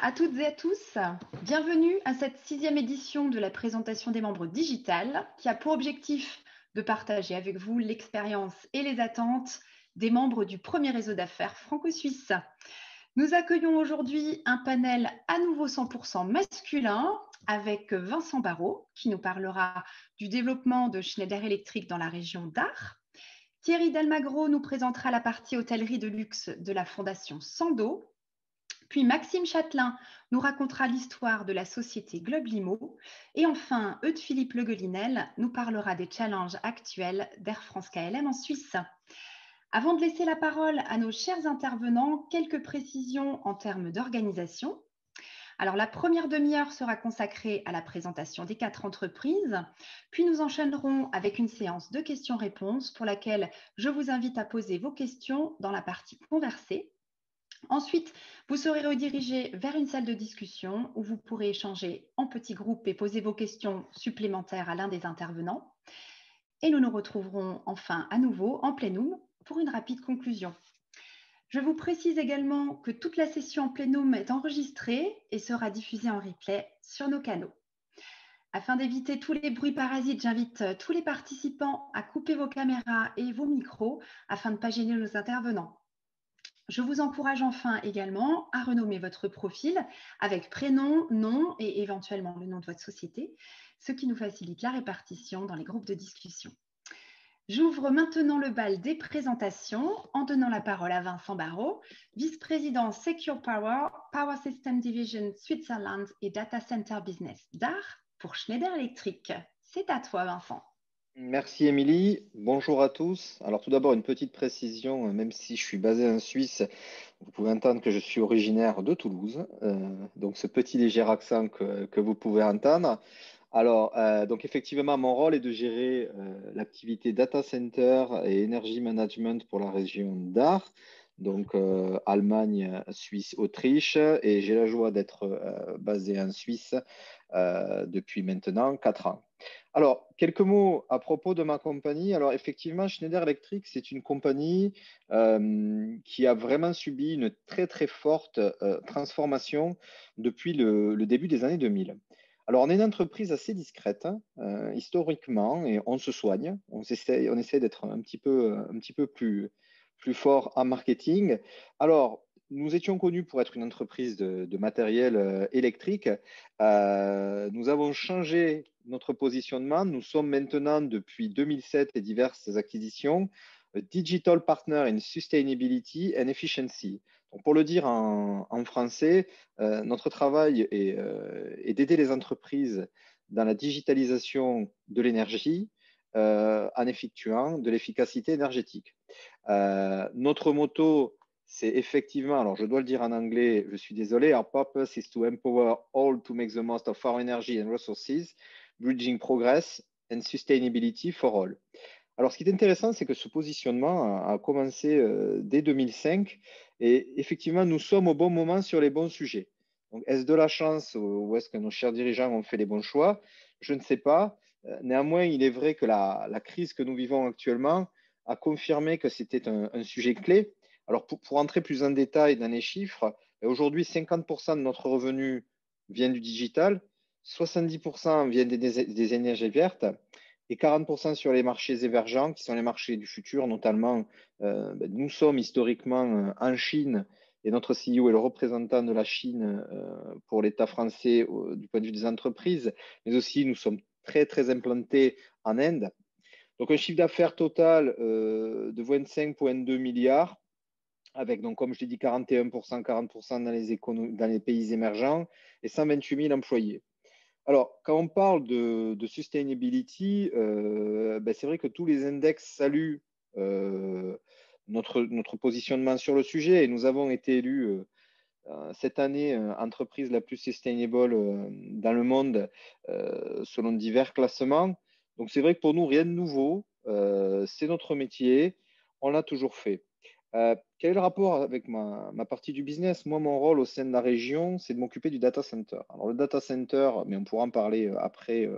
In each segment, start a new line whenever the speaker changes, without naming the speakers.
À toutes et à tous, bienvenue à cette 6e édition de la présentation des membres digitales qui a pour objectif de partager avec vous l'expérience et les attentes des membres du premier réseau d'affaires franco-suisse. Nous accueillons aujourd'hui un panel à nouveau 100% masculin avec Vincent Barrault qui nous parlera du développement de Schneider Electric dans la région d'Ar. Thierry Delmagro nous présentera la partie hôtellerie de luxe de la fondation Sando. Puis Maxime Châtelain nous racontera l'histoire de la société Globe Limo. Et enfin, Eudes-Philippe Le Guelinel nous parlera des challenges actuels d'Air France KLM en Suisse. Avant de laisser la parole à nos chers intervenants, quelques précisions en termes d'organisation. Alors, la première demi-heure sera consacrée à la présentation des 4 entreprises, puis nous enchaînerons avec une séance de questions-réponses pour laquelle je vous invite à poser vos questions dans la partie conversée. Ensuite, vous serez redirigé vers une salle de discussion où vous pourrez échanger en petits groupes et poser vos questions supplémentaires à l'un des intervenants. Et nous nous retrouverons enfin à nouveau en plénum pour une rapide conclusion. Je vous précise également que toute la session en plénum est enregistrée et sera diffusée en replay sur nos canaux. Afin d'éviter tous les bruits parasites, j'invite tous les participants à couper vos caméras et vos micros afin de ne pas gêner nos intervenants. Je vous encourage enfin également à renommer votre profil avec prénom, nom et éventuellement le nom de votre société, ce qui nous facilite la répartition dans les groupes de discussion. J'ouvre maintenant le bal des présentations en donnant la parole à Vincent Barrault, vice-président Secure Power, Power System Division Switzerland et Data Center Business d'Ar pour Schneider Electric. C'est à toi, Vincent.
Merci Émilie, bonjour à tous. Alors tout d'abord une petite précision, même si je suis basé en Suisse, vous pouvez entendre que je suis originaire de Toulouse, donc ce petit léger accent que vous pouvez entendre. Alors donc effectivement mon rôle est de gérer l'activité data center et energy management pour la région d'Ar, donc Allemagne, Suisse, Autriche, et j'ai la joie d'être basé en Suisse depuis maintenant 4 ans. Alors, quelques mots à propos de ma compagnie. Alors, effectivement, Schneider Electric, c'est une compagnie qui a vraiment subi une très, très forte transformation depuis le début des années 2000. Alors, on est une entreprise assez discrète, hein, historiquement, et on se soigne. On essaie d'être un petit peu plus fort en marketing. Alors, nous étions connus pour être une entreprise de matériel électrique. Nous avons changé notre positionnement. Nous sommes maintenant, depuis 2007 et diverses acquisitions, Digital Partner in Sustainability and Efficiency. Donc, pour le dire en français, notre travail est d'aider les entreprises dans la digitalisation de l'énergie en effectuant de l'efficacité énergétique. Notre motto, c'est effectivement, alors je dois le dire en anglais, je suis désolé, our purpose is to empower all to make the most of our energy and resources, bridging progress and sustainability for all. Alors, ce qui est intéressant, c'est que ce positionnement a commencé dès 2005 et effectivement, nous sommes au bon moment sur les bons sujets. Donc, est-ce de la chance ou est-ce que nos chers dirigeants ont fait les bons choix? Je ne sais pas. Néanmoins, il est vrai que la crise que nous vivons actuellement a confirmé que c'était un sujet clé. Alors, pour entrer plus en détail dans les chiffres, aujourd'hui, 50% de notre revenu vient du digital, 70% viennent des énergies vertes et 40% sur les marchés émergents, qui sont les marchés du futur, notamment, nous sommes historiquement en Chine, et notre CEO est le représentant de la Chine pour l'État français du point de vue des entreprises, mais aussi nous sommes très, très implantés en Inde. Donc, un chiffre d'affaires total de 25,2 milliards, avec, donc, comme je l'ai dit, 41%, 40% dans les pays émergents et 128 000 employés. Alors, quand on parle de sustainability, c'est vrai que tous les index saluent notre positionnement sur le sujet et nous avons été élus cette année entreprise la plus sustainable dans le monde selon divers classements. Donc c'est vrai que pour nous, rien de nouveau. C'est notre métier. On l'a toujours fait. Quel est le rapport avec ma partie du business? Moi, mon rôle au sein de la région, c'est de m'occuper du data center. Alors, le data center, mais on pourra en parler après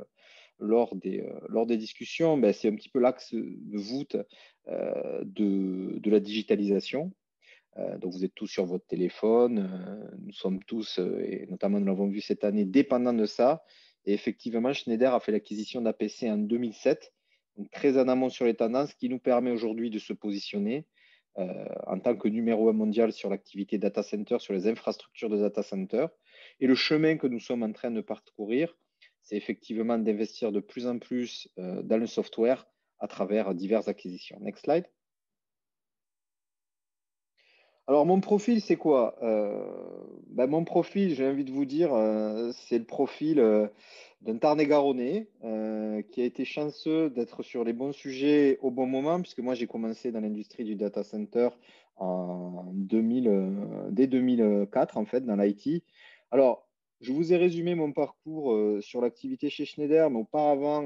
lors des discussions, ben, c'est un petit peu l'axe de voûte de la digitalisation. Donc, vous êtes tous sur votre téléphone. Nous sommes tous, et notamment nous l'avons vu cette année, dépendants de ça. Et effectivement, Schneider a fait l'acquisition d'APC en 2007, donc très en amont sur les tendances, qui nous permet aujourd'hui de se positionner en tant que numéro un mondial sur l'activité data center, sur les infrastructures de data center. Et le chemin que nous sommes en train de parcourir, c'est effectivement d'investir de plus en plus dans le software à travers diverses acquisitions. Next slide. Alors, mon profil, c'est quoi? Mon profil, j'ai envie de vous dire, c'est le profil d'un Tarn-et-Garonnais qui a été chanceux d'être sur les bons sujets au bon moment, puisque moi, j'ai commencé dans l'industrie du data center dès 2004, en fait, dans l'IT. Alors, je vous ai résumé mon parcours sur l'activité chez Schneider, mais auparavant,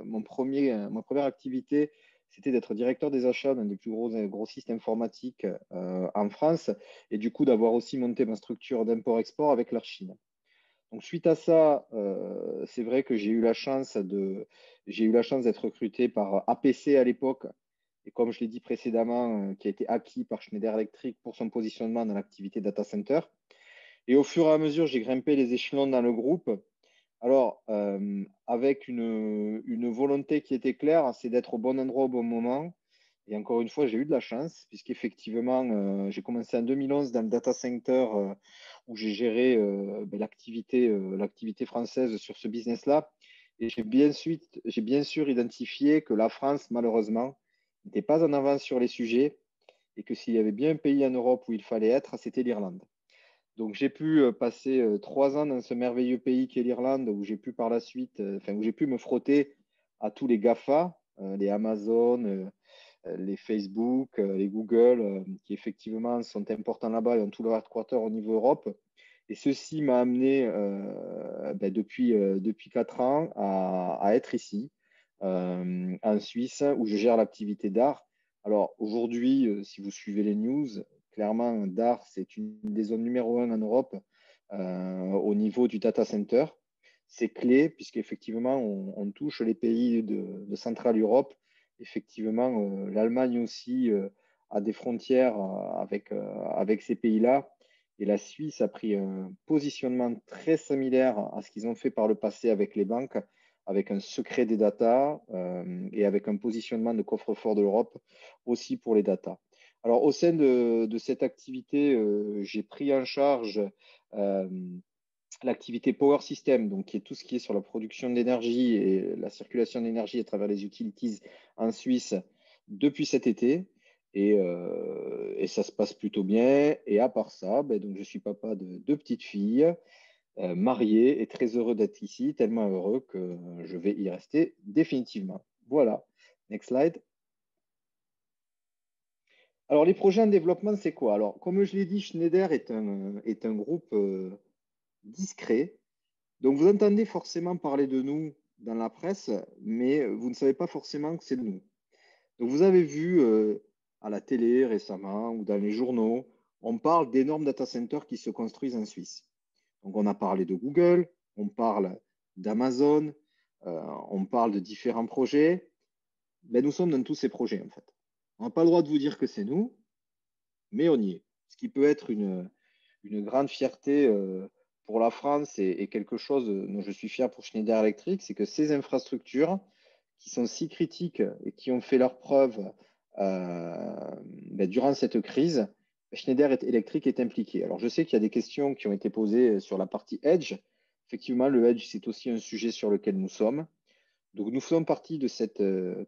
ma première activité, c'était d'être directeur des achats d'un des plus gros grossistes informatiques en France et du coup d'avoir aussi monté ma structure d'import-export avec l'Archine. Donc suite à ça, c'est vrai que j'ai eu la chance d'être recruté par APC à l'époque et comme je l'ai dit précédemment, qui a été acquis par Schneider Electric pour son positionnement dans l'activité data center. Et au fur et à mesure, j'ai grimpé les échelons dans le groupe. Alors, avec une volonté qui était claire, c'est d'être au bon endroit au bon moment. Et encore une fois, j'ai eu de la chance, puisqu'effectivement, j'ai commencé en 2011 dans le data center où j'ai géré l'activité française sur ce business-là. Et j'ai bien sûr identifié que la France, malheureusement, n'était pas en avance sur les sujets et que s'il y avait bien un pays en Europe où il fallait être, c'était l'Irlande. Donc, j'ai pu passer 3 ans dans ce merveilleux pays qu'est l'Irlande, où j'ai pu par la suite, où j'ai pu me frotter à tous les GAFA, les Amazon, les Facebook, les Google, qui effectivement sont importants là-bas et ont tout leur headquarter au niveau Europe. Et ceci m'a amené depuis 4 ans à être ici, en Suisse, où je gère l'activité d'art. Alors aujourd'hui, si vous suivez les news, clairement, d'art, c'est une des zones numéro 1 en Europe au niveau du data center. C'est clé puisqu'effectivement, on touche les pays de Centrale Europe. Effectivement, l'Allemagne aussi a des frontières avec ces pays-là. Et la Suisse a pris un positionnement très similaire à ce qu'ils ont fait par le passé avec les banques, avec un secret des datas et avec un positionnement de coffre-fort de l'Europe aussi pour les datas. Alors, au sein de cette activité, j'ai pris en charge l'activité Power System, donc qui est tout ce qui est sur la production d'énergie et la circulation d'énergie à travers les utilities en Suisse depuis cet été. Et ça se passe plutôt bien. Et à part ça, donc je suis papa de 2 petites filles, marié et très heureux d'être ici, tellement heureux que je vais y rester définitivement. Voilà. Next slide. Alors, les projets en développement, c'est quoi? Alors, comme je l'ai dit, Schneider est un groupe discret. Donc, vous entendez forcément parler de nous dans la presse, mais vous ne savez pas forcément que c'est de nous. Donc, vous avez vu à la télé récemment ou dans les journaux, on parle d'énormes data centers qui se construisent en Suisse. Donc, on a parlé de Google, on parle d'Amazon, on parle de différents projets. Ben, nous sommes dans tous ces projets, en fait. On n'a pas le droit de vous dire que c'est nous, mais on y est. Ce qui peut être une grande fierté pour la France et quelque chose dont je suis fier pour Schneider Electric, c'est que ces infrastructures qui sont si critiques et qui ont fait leurs preuves durant cette crise, Schneider Electric est impliqué. Alors, je sais qu'il y a des questions qui ont été posées sur la partie Edge. Effectivement, le Edge, c'est aussi un sujet sur lequel nous sommes. Donc, nous faisons partie de cette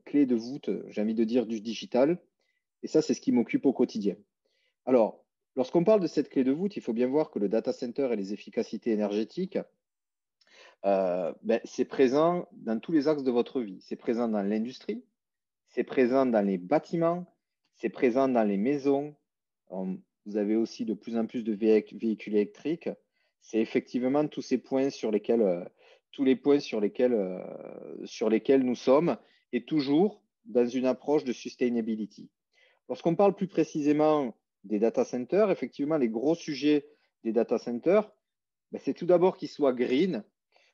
clé de voûte, j'ai envie de dire, du digital. Et ça, c'est ce qui m'occupe au quotidien. Alors, lorsqu'on parle de cette clé de voûte, il faut bien voir que le data center et les efficacités énergétiques, c'est présent dans tous les axes de votre vie. C'est présent dans l'industrie, c'est présent dans les bâtiments, c'est présent dans les maisons. vous avez aussi de plus en plus de véhicules électriques. C'est effectivement tous ces points sur lesquels, tous les points sur lesquels nous sommes, et toujours dans une approche de sustainability. Lorsqu'on parle plus précisément des data centers, effectivement, les gros sujets des data centers, ben, c'est tout d'abord qu'ils soient green.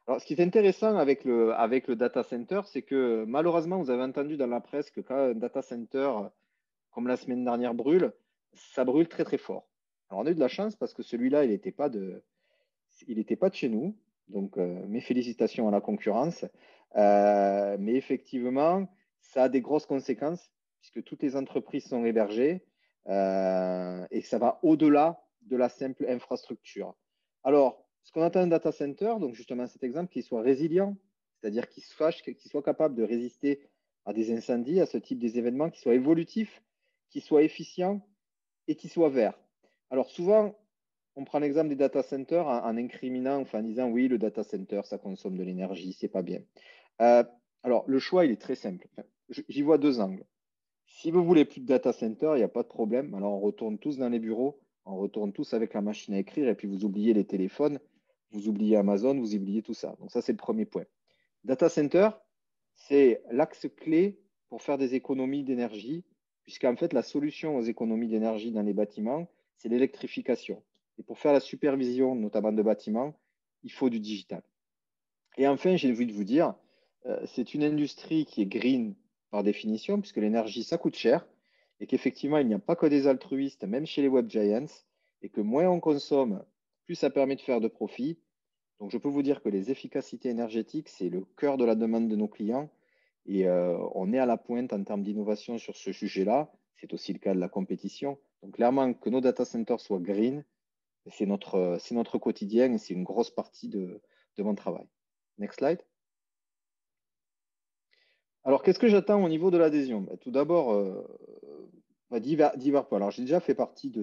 Alors, ce qui est intéressant avec le data center, c'est que malheureusement, vous avez entendu dans la presse que quand un data center, comme la semaine dernière, brûle, ça brûle très très fort. Alors, on a eu de la chance parce que celui-là, il n'était pas de chez nous. Donc, mes félicitations à la concurrence. Mais effectivement, ça a des grosses conséquences puisque toutes les entreprises sont hébergées et ça va au-delà de la simple infrastructure. Alors, ce qu'on attend d'un data center, donc justement cet exemple, qu'il soit résilient, c'est-à-dire qu'il soit capable de résister à des incendies, à ce type d'événements, qu'il soit évolutif, qu'il soit efficient et qu'il soit vert. Alors souvent, on prend l'exemple des data centers en incriminant, enfin en disant oui, le data center, ça consomme de l'énergie, c'est pas bien. Alors le choix, il est très simple. Enfin, j'y vois deux angles. Si vous voulez plus de data center, il n'y a pas de problème. Alors on retourne tous dans les bureaux, on retourne tous avec la machine à écrire et puis vous oubliez les téléphones, vous oubliez Amazon, vous oubliez tout ça. Donc ça, c'est le premier point. Data center, c'est l'axe clé pour faire des économies d'énergie, puisqu'en fait, la solution aux économies d'énergie dans les bâtiments, c'est l'électrification. Et pour faire la supervision, notamment de bâtiments, il faut du digital. Et enfin, j'ai envie de vous dire, c'est une industrie qui est green par définition, puisque l'énergie, ça coûte cher, et qu'effectivement, il n'y a pas que des altruistes, même chez les web giants, et que moins on consomme, plus ça permet de faire de profit. Donc, je peux vous dire que les efficacités énergétiques, c'est le cœur de la demande de nos clients, et on est à la pointe en termes d'innovation sur ce sujet-là. C'est aussi le cas de la compétition. Donc, clairement, que nos data centers soient green, c'est notre quotidien et c'est une grosse partie de mon travail. Next slide. Alors, qu'est-ce que j'attends au niveau de l'adhésion? Tout d'abord, divers points. Alors, j'ai déjà fait partie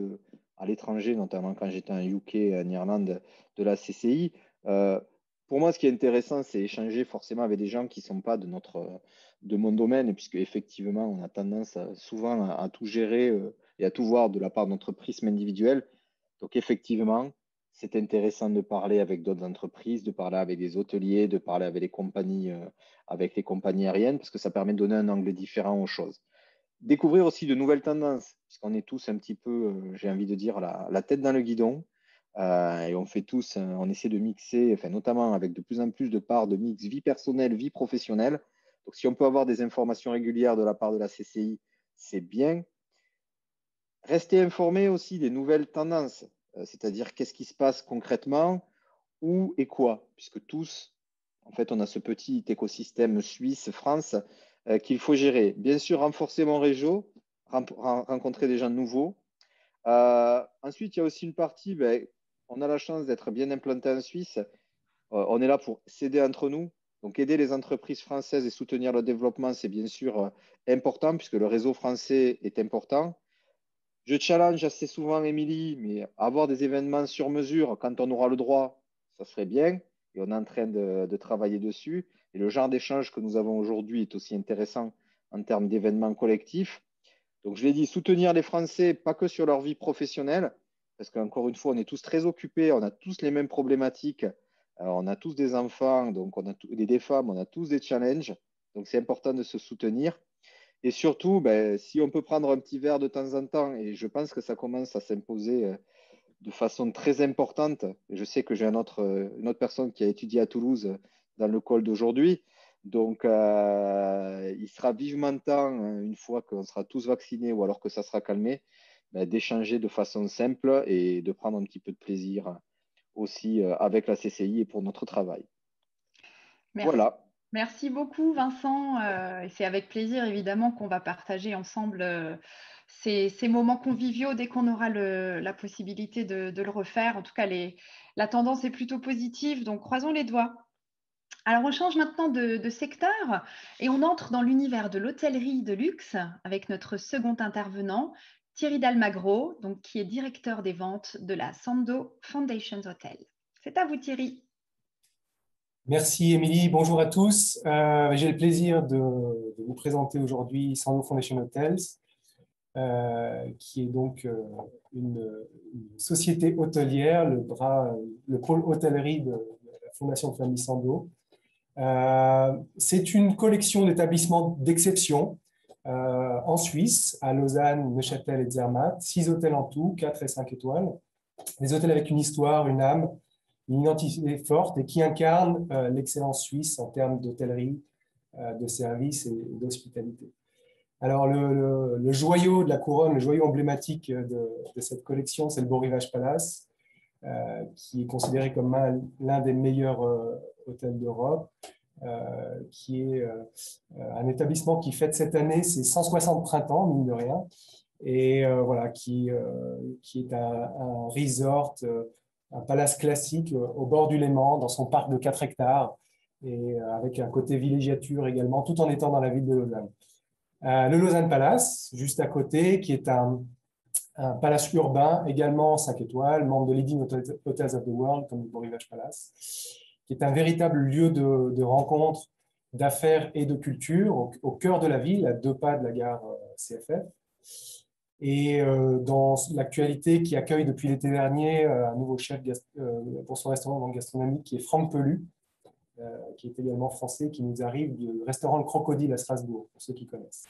à l'étranger, notamment quand j'étais en UK, en Irlande, de la CCI. Pour moi, ce qui est intéressant, c'est échanger forcément avec des gens qui ne sont pas de mon domaine, puisque effectivement, on a tendance souvent à tout gérer et à tout voir de la part de notre prisme individuel. Donc, effectivement, c'est intéressant de parler avec d'autres entreprises, de parler avec des hôteliers, de parler avec les compagnies aériennes, parce que ça permet de donner un angle différent aux choses. Découvrir aussi de nouvelles tendances, puisqu'on est tous un petit peu, j'ai envie de dire, la tête dans le guidon. Et on fait tous, on essaie de mixer, enfin, notamment avec de plus en plus de parts de mix vie personnelle, vie professionnelle. Donc, si on peut avoir des informations régulières de la part de la CCI, c'est bien. Rester informé aussi des nouvelles tendances, c'est-à-dire qu'est-ce qui se passe concrètement, où et quoi, puisque tous, en fait, on a ce petit écosystème Suisse-France qu'il faut gérer. Bien sûr, renforcer mon réseau, rencontrer des gens nouveaux. Ensuite, il y a aussi une partie, ben, on a la chance d'être bien implanté en Suisse. On est là pour s'aider entre nous. Donc, aider les entreprises françaises et soutenir le développement, c'est bien sûr important, puisque le réseau français est important. Je challenge assez souvent Émilie, mais avoir des événements sur mesure quand on aura le droit, ça serait bien. Et on est en train de travailler dessus. Et le genre d'échange que nous avons aujourd'hui est aussi intéressant en termes d'événements collectifs. Donc, je l'ai dit, soutenir les Français, pas que sur leur vie professionnelle, parce qu'encore une fois, on est tous très occupés, on a tous les mêmes problématiques. Alors, on a tous des enfants, donc on a des femmes, on a tous des challenges. Donc, c'est important de se soutenir. Et surtout, ben, si on peut prendre un petit verre de temps en temps, et je pense que ça commence à s'imposer de façon très importante. Je sais que j'ai une autre personne qui a étudié à Toulouse dans le call d'aujourd'hui. Donc, il sera vivement temps, une fois qu'on sera tous vaccinés ou alors que ça sera calmé, ben, d'échanger de façon simple et de prendre un petit peu de plaisir aussi avec la CCI et pour notre travail.
Merci.
Voilà.
Merci beaucoup, Vincent. Et c'est avec plaisir, évidemment, qu'on va partager ensemble ces moments conviviaux dès qu'on aura la possibilité de le refaire. En tout cas, la tendance est plutôt positive, donc croisons les doigts. Alors, on change maintenant de secteur et on entre dans l'univers de l'hôtellerie de luxe avec notre second intervenant, Thierry Dalmagro, donc, qui est directeur des ventes de la Sando Foundations Hotel. C'est à vous, Thierry.
Merci Émilie, bonjour à tous. J'ai le plaisir de vous présenter aujourd'hui Sando Foundation Hotels. qui est donc une société hôtelière, le pôle hôtellerie de la Fondation Famille Sando. C'est une collection d'établissements d'exception en Suisse, à Lausanne, Neuchâtel et Zermatt, 6 hôtels en tout, 4 et 5 étoiles. Des hôtels avec une histoire, une âme, une identité forte et qui incarnent l'excellence suisse en termes d'hôtellerie, de service et d'hospitalité. Alors, le joyau de la couronne, le joyau emblématique de cette collection, c'est le Beau Rivage Palace, qui est considéré comme l'un des meilleurs hôtels d'Europe, qui est un établissement qui fête cette année ses 160 printemps, mine de rien, et voilà, qui est un resort, un palace classique au bord du Léman, dans son parc de 4 hectares, et avec un côté villégiature également, tout en étant dans la ville de Lausanne. Le Lausanne Palace, juste à côté, qui est un palace urbain, également 5 étoiles, membre de Leading Hotels of the World, comme le Beau Rivage Palace, qui est un véritable lieu de rencontre, d'affaires et de culture, au cœur de la ville, à 2 pas de la gare CFF. Et dans l'actualité, qui accueille depuis l'été dernier un nouveau chef pour son restaurant gastronomique, qui est Franck Pelu, qui est également français, qui nous arrive du restaurant Le Crocodile à Strasbourg, pour ceux qui connaissent.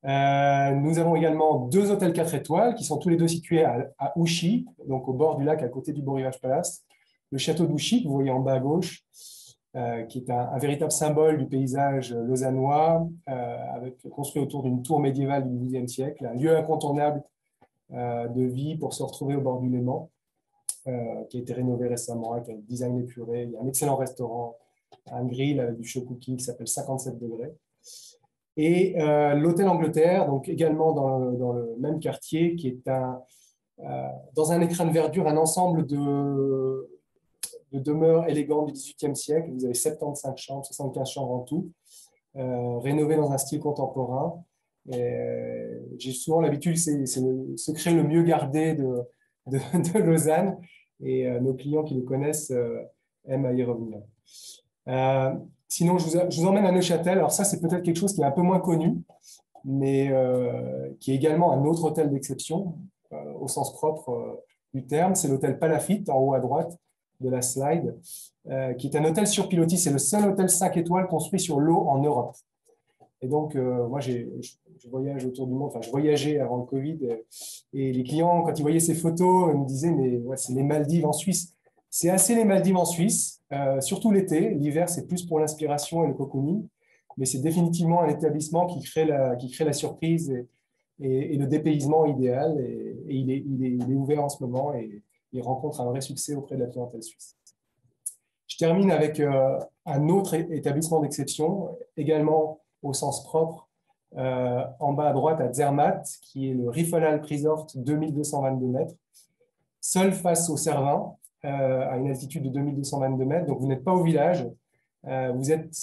Nous avons également 2 hôtels 4 étoiles qui sont tous les deux situés à Ouchy, donc au bord du lac, à côté du Beau Rivage Palace. Le château d'Ouchy, que vous voyez en bas à gauche, qui est un véritable symbole du paysage lausannois, construit autour d'une tour médiévale du XIIe siècle, un lieu incontournable de vie pour se retrouver au bord du Léman, qui a été rénové récemment avec un design épuré. Il y a un excellent restaurant, un grill avec du show cooking qui s'appelle 57 degrés. Et l'hôtel Angleterre, donc également dans le même quartier, qui est dans un écrin de verdure, un ensemble de demeures élégantes du XVIIIe siècle. Vous avez 75 chambres, 75 chambres en tout, rénovées dans un style contemporain. J'ai souvent l'habitude, c'est le secret le mieux gardé de Lausanne, et nos clients qui le connaissent aiment à y revenir. Sinon, je vous emmène à Neuchâtel. Alors ça, c'est peut-être quelque chose qui est un peu moins connu, mais qui est également un autre hôtel d'exception, au sens propre du terme. C'est l'hôtel Palafite, en haut à droite de la slide, qui est un hôtel sur pilotis. C'est le seul hôtel 5 étoiles construit sur l'eau en Europe. Et donc, moi, je voyage autour du monde. Enfin, je voyageais avant le Covid. Et les clients, quand ils voyaient ces photos, ils me disaient, mais ouais, c'est les Maldives en Suisse. C'est assez les Maldives en Suisse, surtout l'été. L'hiver, c'est plus pour l'inspiration et le cocooning. Mais c'est définitivement un établissement qui crée la surprise et le dépaysement idéal. Et il est ouvert en ce moment et il rencontre un vrai succès auprès de la clientèle suisse. Je termine avec un autre établissement d'exception, également au sens propre, en bas à droite à Zermatt, qui est le Riffelalp Resort, 2222 mètres, seul face au Cervin, à une altitude de 2222 mètres. Donc, vous n'êtes pas au village, vous êtes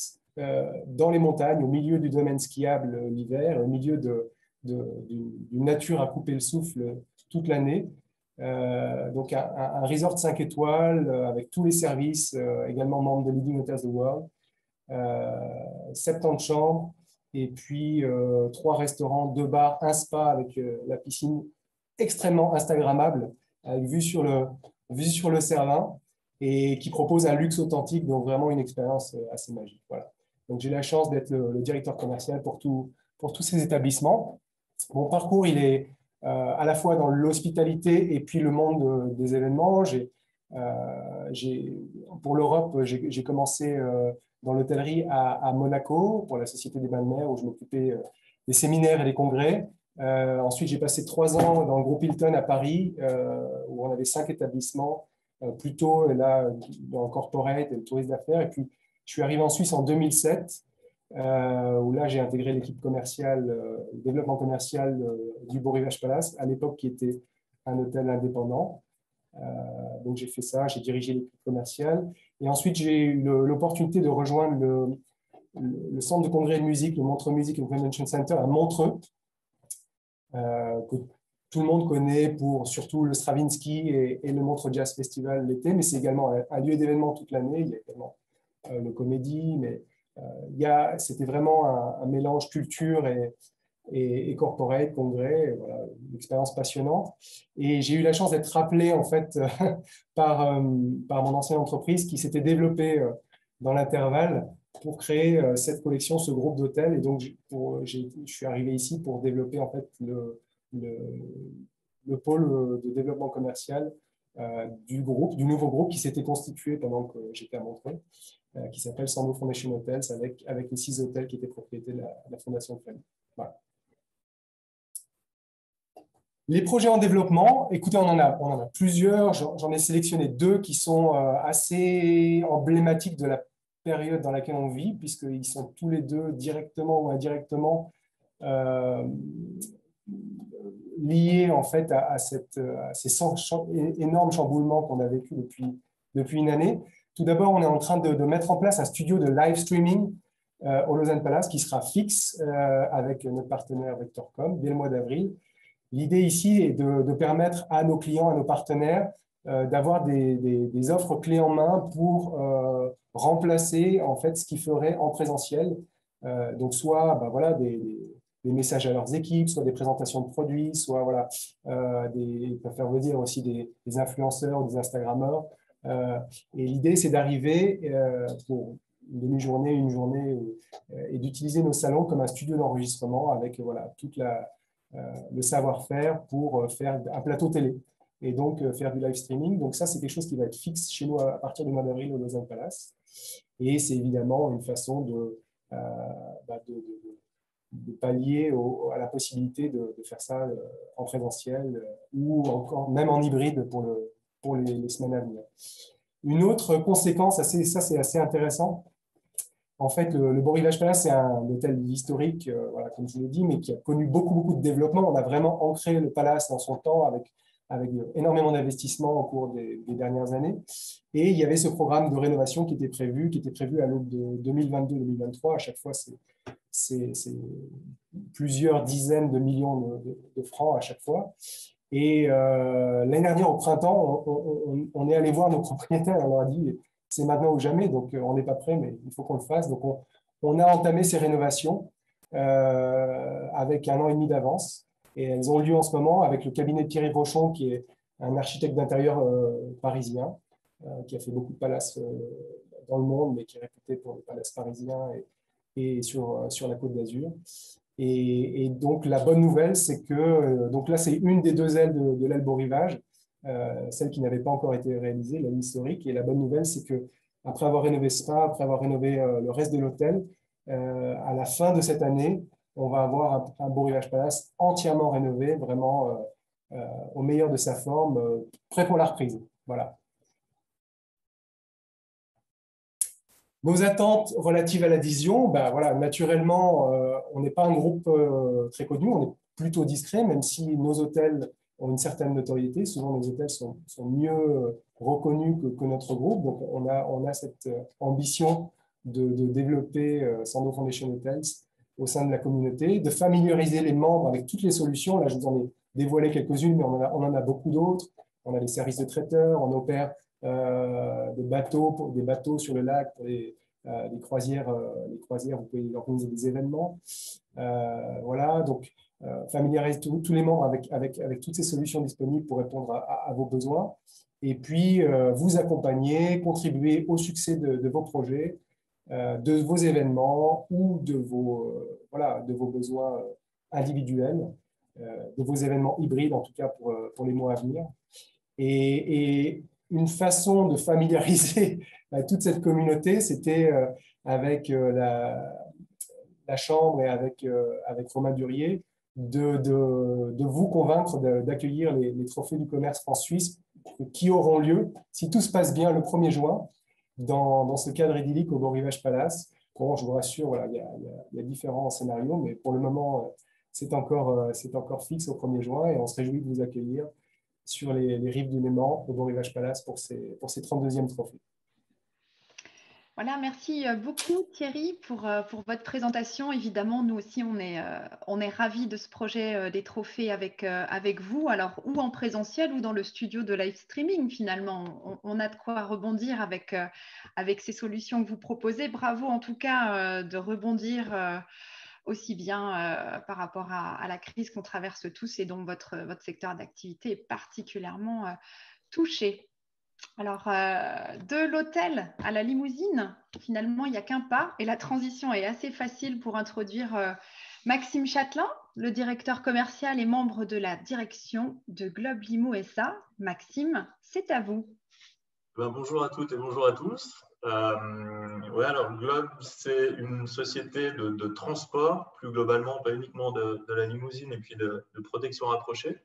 dans les montagnes, au milieu du domaine skiable l'hiver, au milieu d'une nature à couper le souffle toute l'année. Donc, un resort 5 étoiles avec tous les services, également membre de Leading Hotels of the World, 70 chambres, et puis 3 restaurants, 2 bars, un spa avec la piscine extrêmement instagrammable, avec vue sur le Cervin, et qui propose un luxe authentique, donc vraiment une expérience assez magique. Voilà. Donc j'ai la chance d'être le directeur commercial pour tous ces établissements. Mon parcours, il est à la fois dans l'hospitalité et puis le monde des événements. Pour l'Europe, j'ai commencé dans l'hôtellerie à Monaco pour la Société des Bains de Mer, où je m'occupais des séminaires et des congrès. Ensuite, j'ai passé 3 ans dans le groupe Hilton à Paris, où on avait 5 établissements, plutôt là, dans le corporate et le tourisme d'affaires. Et puis, je suis arrivé en Suisse en 2007, où là, j'ai intégré l'équipe commerciale, le développement commercial du Beau Rivage Palace, à l'époque qui était un hôtel indépendant. Donc, j'ai fait ça, j'ai dirigé l'équipe commerciale. Et ensuite, j'ai eu l'opportunité de rejoindre le centre de congrès de musique, le Montreux Music and Convention Center à Montreux, que tout le monde connaît pour surtout le Stravinsky et le Montreux Jazz Festival l'été, mais c'est également un lieu d'événement toute l'année. Il y a également le comédie, mais c'était vraiment un mélange culture et corporate, congrès, voilà, une expérience passionnante. Et j'ai eu la chance d'être rappelé en fait par mon ancienne entreprise qui s'était développée dans l'intervalle pour créer cette collection, ce groupe d'hôtels. Et donc, je suis arrivé ici pour développer en fait le, le pôle de développement commercial du nouveau groupe qui s'était constitué pendant que j'étais à Montreux, qui s'appelle Sando Foundation Hotels, avec les 6 hôtels qui étaient propriétés de la Fondation de famille. Voilà. Les projets en développement, écoutez, on en a plusieurs. J'en ai sélectionné 2 qui sont assez emblématiques de la période dans laquelle on vit, puisqu'ils sont tous les 2 directement ou indirectement liés en fait à ces énormes chamboulements qu'on a vécu depuis une année. Tout d'abord, on est en train de mettre en place un studio de live streaming au Lausanne Palace qui sera fixe avec notre partenaire Vectorcom dès le mois d'avril. L'idée ici est de permettre à nos clients, à nos partenaires, d'avoir des offres clés en main pour remplacer en fait ce qu'ils feraient en présentiel. Donc soit voilà, des messages à leurs équipes, soit des présentations de produits, soit voilà, ils peuvent faire venir aussi des influenceurs ou des Instagrammeurs. Et l'idée, c'est d'arriver pour une demi-journée, une journée, et d'utiliser nos salons comme un studio d'enregistrement avec voilà, toute le savoir-faire pour faire un plateau télé et donc faire du live streaming. Donc ça, c'est quelque chose qui va être fixe chez nous à partir du mois d'avril au Lausanne Palace. Et c'est évidemment une façon de pallier à la possibilité de faire ça en présentiel ou encore même en hybride pour les semaines à venir. Une autre conséquence, ça c'est assez intéressant. En fait, le Beau Rivage Palace, c'est un hôtel historique, voilà, comme je vous l'ai dit, mais qui a connu beaucoup de développement. On a vraiment ancré le palace dans son temps avec énormément d'investissements au cours des dernières années. Et il y avait ce programme de rénovation qui était prévu à l'aube de 2022-2023. À chaque fois, c'est plusieurs dizaines de millions de francs à chaque fois. Et l'année dernière, au printemps, on est allé voir nos propriétaires. On leur a dit c'est maintenant ou jamais, donc on n'est pas prêt, mais il faut qu'on le fasse. Donc on a entamé ces rénovations avec 1 an et demi d'avance. Et elles ont lieu en ce moment avec le cabinet de Thierry Rochon, qui est un architecte d'intérieur parisien, qui a fait beaucoup de palaces dans le monde, mais qui est réputé pour les palaces parisiens et sur la Côte d'Azur. Et donc, la bonne nouvelle, c'est que donc là, c'est une des 2 ailes de l'aile Beau Rivage, celle qui n'avait pas encore été réalisée, l'aile historique. Et la bonne nouvelle, c'est qu'après avoir rénové Spa, après avoir rénové le reste de l'hôtel, à la fin de cette année, on va avoir un Beau Rivage Palace entièrement rénové, vraiment au meilleur de sa forme, prêt pour la reprise. Voilà. Nos attentes relatives à l'adhésion, ben voilà, naturellement, on n'est pas un groupe très connu, on est plutôt discret, même si nos hôtels ont une certaine notoriété. Souvent, nos hôtels sont mieux reconnus que notre groupe. Donc, on a cette ambition de développer Sando Foundation Hotels au sein de la communauté, de familiariser les membres avec toutes les solutions. Là, je vous en ai dévoilé quelques-unes, mais on en a beaucoup d'autres. On a les services de traiteurs, on opère des bateaux sur le lac pour les croisières. Les croisières, vous pouvez organiser des événements. Voilà, donc familiariser tous les membres avec toutes ces solutions disponibles pour répondre à vos besoins. Et puis, vous accompagner, contribuer au succès de vos projets, de vos événements ou de vos besoins individuels, de vos événements hybrides, en tout cas pour les mois à venir. Et une façon de familiariser toute cette communauté, c'était avec la Chambre et avec Romain Durier, de vous convaincre d'accueillir les trophées du commerce France-Suisse qui auront lieu, si tout se passe bien, le 1er juin, dans ce cadre idyllique au Beau Rivage Palace. Bon, je vous rassure, voilà, il y a différents scénarios, mais pour le moment, c'est encore fixe au 1er juin et on se réjouit de vous accueillir sur les rives du Léman, au Beau Rivage Palace, pour ces 32e trophées.
Voilà, merci beaucoup Thierry pour votre présentation. Évidemment, nous aussi, on est ravis de ce projet des trophées avec vous, alors ou en présentiel ou dans le studio de live streaming finalement. On a de quoi rebondir avec ces solutions que vous proposez. Bravo en tout cas de rebondir aussi bien par rapport à la crise qu'on traverse tous et dont votre secteur d'activité est particulièrement touché. Alors, de l'hôtel à la limousine, finalement, il n'y a qu'un pas et la transition est assez facile pour introduire Maxime Châtelain, le directeur commercial et membre de la direction de Globe Limo SA. Maxime, c'est à vous.
Bonjour à toutes et bonjour à tous. Alors Globe, c'est une société de transport, plus globalement, pas uniquement de la limousine et puis de protection rapprochée.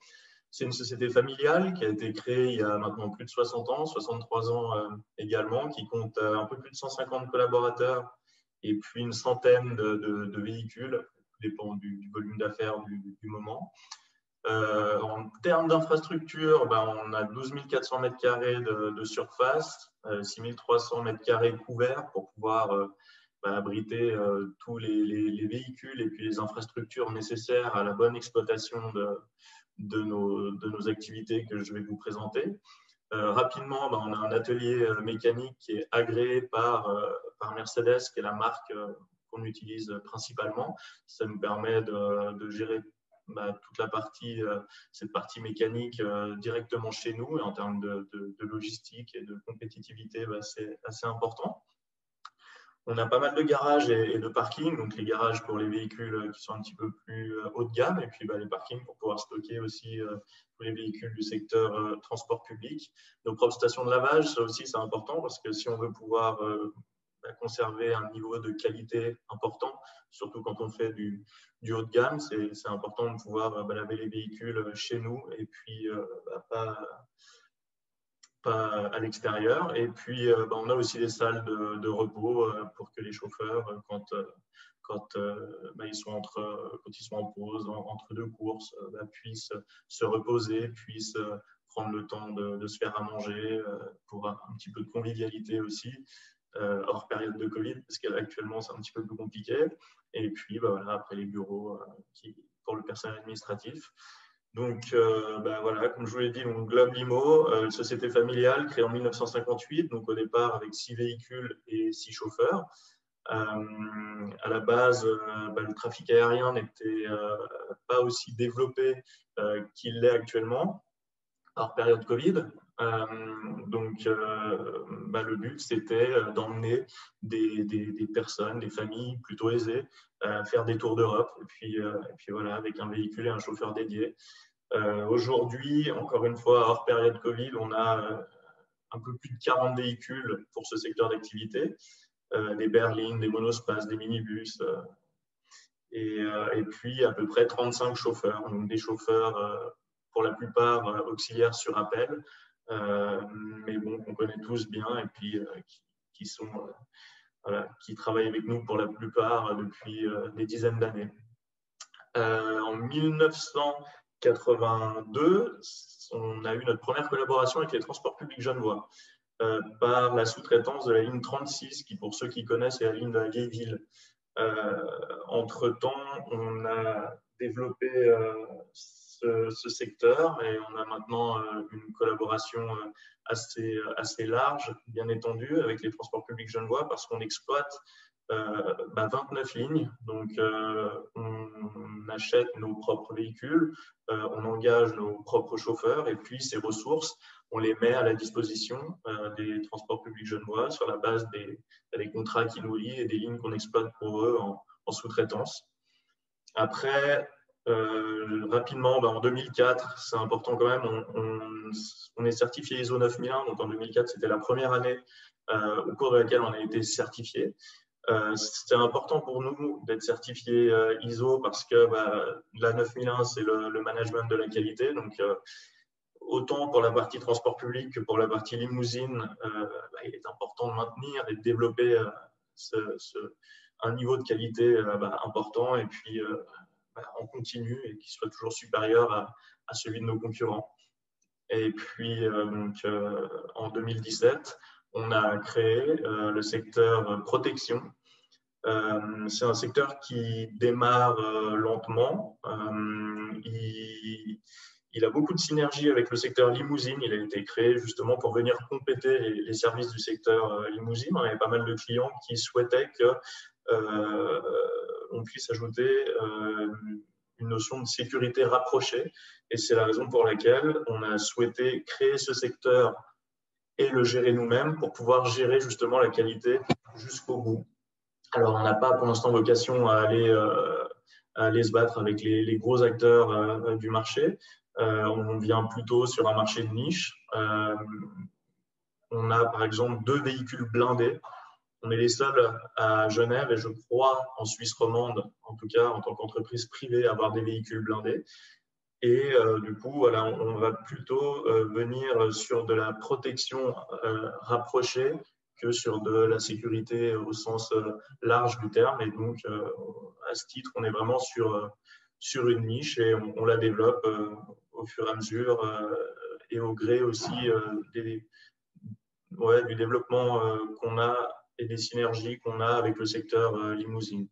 C'est une société familiale qui a été créée il y a maintenant plus de 60 ans, 63 ans également, qui compte un peu plus de 150 collaborateurs et puis une centaine de véhicules, dépend du volume d'affaires du moment. En termes d'infrastructure, on a 12 400 mètres carrés de surface, 6 300 mètres carrés couverts pour pouvoir abriter tous les véhicules et puis les infrastructures nécessaires à la bonne exploitation de nos activités que je vais vous présenter. Rapidement, on a un atelier mécanique qui est agréé par Mercedes, qui est la marque qu'on utilise principalement. Ça nous permet de gérer toute cette partie mécanique directement chez nous, et en termes de logistique et de compétitivité, c'est assez important. On a pas mal de garages et de parkings, donc les garages pour les véhicules qui sont un petit peu plus haut de gamme, et puis les parkings pour pouvoir stocker aussi tous les véhicules du secteur transport public. Nos propres stations de lavage, ça aussi c'est important, parce que si on veut pouvoir conserver un niveau de qualité important, surtout quand on fait du haut de gamme, c'est important de pouvoir laver les véhicules chez nous et puis pas à l'extérieur. Et puis, on a aussi des salles de repos pour que les chauffeurs, quand ils sont en pause, entre deux courses, puissent se reposer, puissent prendre le temps de se faire à manger pour un petit peu de convivialité aussi. Hors période de Covid, parce qu'actuellement c'est un petit peu plus compliqué. Et puis après les bureaux pour le personnel administratif. Donc comme je vous l'ai dit, Globe Limo, une société familiale créée en 1958, donc au départ avec 6 véhicules et 6 chauffeurs. À la base, le trafic aérien n'était pas aussi développé qu'il l'est actuellement, hors période Covid. Le but, c'était d'emmener des personnes, des familles plutôt aisées, faire des tours d'Europe, et puis voilà, avec un véhicule et un chauffeur dédié. Aujourd'hui, encore une fois, hors période Covid, on a un peu plus de 40 véhicules pour ce secteur d'activité, des berlines, des monospaces, des minibus, et puis à peu près 35 chauffeurs, donc des chauffeurs pour la plupart auxiliaires sur appel, mais qu'on connaît tous bien et puis qui travaillent avec nous pour la plupart depuis des dizaines d'années. En 1982, on a eu notre première collaboration avec les transports publics genevois par la sous-traitance de la ligne 36, qui, pour ceux qui connaissent, est la ligne de la vieille ville. Entre-temps, on a développé ce secteur et on a maintenant une collaboration assez large, bien étendue, avec les transports publics genevois, parce qu'on exploite 29 lignes. Donc, on achète nos propres véhicules, on engage nos propres chauffeurs, et puis ces ressources, on les met à la disposition des transports publics genevois sur la base des contrats qui nous lient et des lignes qu'on exploite pour eux en sous-traitance. Après, rapidement, en 2004, c'est important quand même, on est certifié ISO 9001, donc en 2004, c'était la première année au cours de laquelle on a été certifié. C'était important pour nous d'être certifié ISO parce que la 9001, c'est le management de la qualité. Donc, autant pour la partie transport public que pour la partie limousine, il est important de maintenir et de développer un niveau de qualité important et puis en continu et qui soit toujours supérieur à celui de nos concurrents. Et puis, en 2017, on a créé le secteur protection. C'est un secteur qui démarre lentement. Il a beaucoup de synergie avec le secteur limousine. Il a été créé justement pour venir compléter les services du secteur limousine. On avait pas mal de clients qui souhaitaient que on puisse ajouter une notion de sécurité rapprochée. Et c'est la raison pour laquelle on a souhaité créer ce secteur et le gérer nous-mêmes pour pouvoir gérer justement la qualité jusqu'au bout. Alors, on n'a pas pour l'instant vocation à aller se battre avec les gros acteurs du marché. On vient plutôt sur un marché de niche. On a par exemple 2 véhicules blindés. On est les seuls à Genève et je crois en Suisse romande, en tout cas en tant qu'entreprise privée, à avoir des véhicules blindés. Et du coup, voilà, on va plutôt venir sur de la protection rapprochée que sur de la sécurité au sens large du terme. Et donc, à ce titre, on est vraiment sur une niche et on la développe au fur et à mesure et au gré aussi du développement qu'on a et des synergies qu'on a avec le secteur limousine.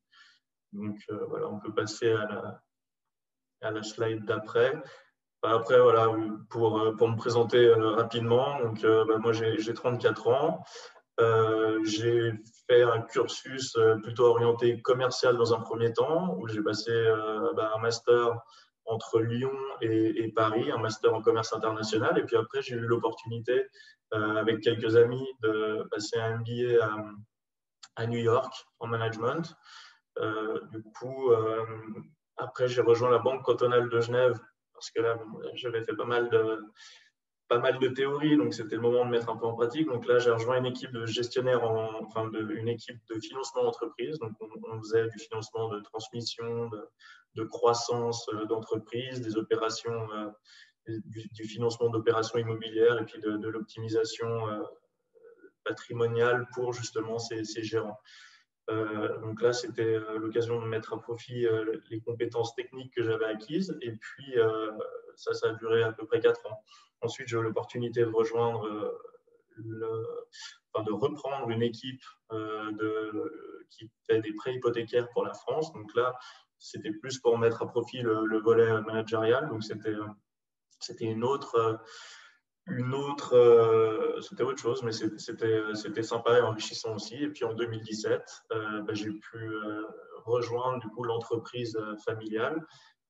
Donc, voilà, on peut passer à la slide d'après. Après, voilà, pour me présenter rapidement, donc, moi j'ai 34 ans. J'ai fait un cursus plutôt orienté commercial dans un premier temps, où j'ai passé un master entre Lyon et Paris, un master en commerce international. Et puis après, j'ai eu l'opportunité, avec quelques amis, de passer un MBA à New York en management. Du coup, après, j'ai rejoint la Banque cantonale de Genève parce que là, j'avais fait pas mal de théorie, donc c'était le moment de mettre un peu en pratique. Donc là, j'ai rejoint une équipe de gestionnaires, une équipe de financement d'entreprise. Donc, on faisait du financement de transmission, de croissance d'entreprise, des opérations, du financement d'opérations immobilières et puis de l'optimisation patrimoniale pour justement ces gérants. Donc là, c'était l'occasion de mettre à profit les compétences techniques que j'avais acquises. Et puis, ça a duré à peu près 4 ans. Ensuite, j'ai eu l'opportunité de rejoindre, de reprendre une équipe qui fait des prêts hypothécaires pour la France. Donc là, c'était plus pour mettre à profit le volet managérial. Donc, c'était c'était autre chose, mais c'était sympa et enrichissant aussi. Et puis en 2017, j'ai pu rejoindre du coup l'entreprise familiale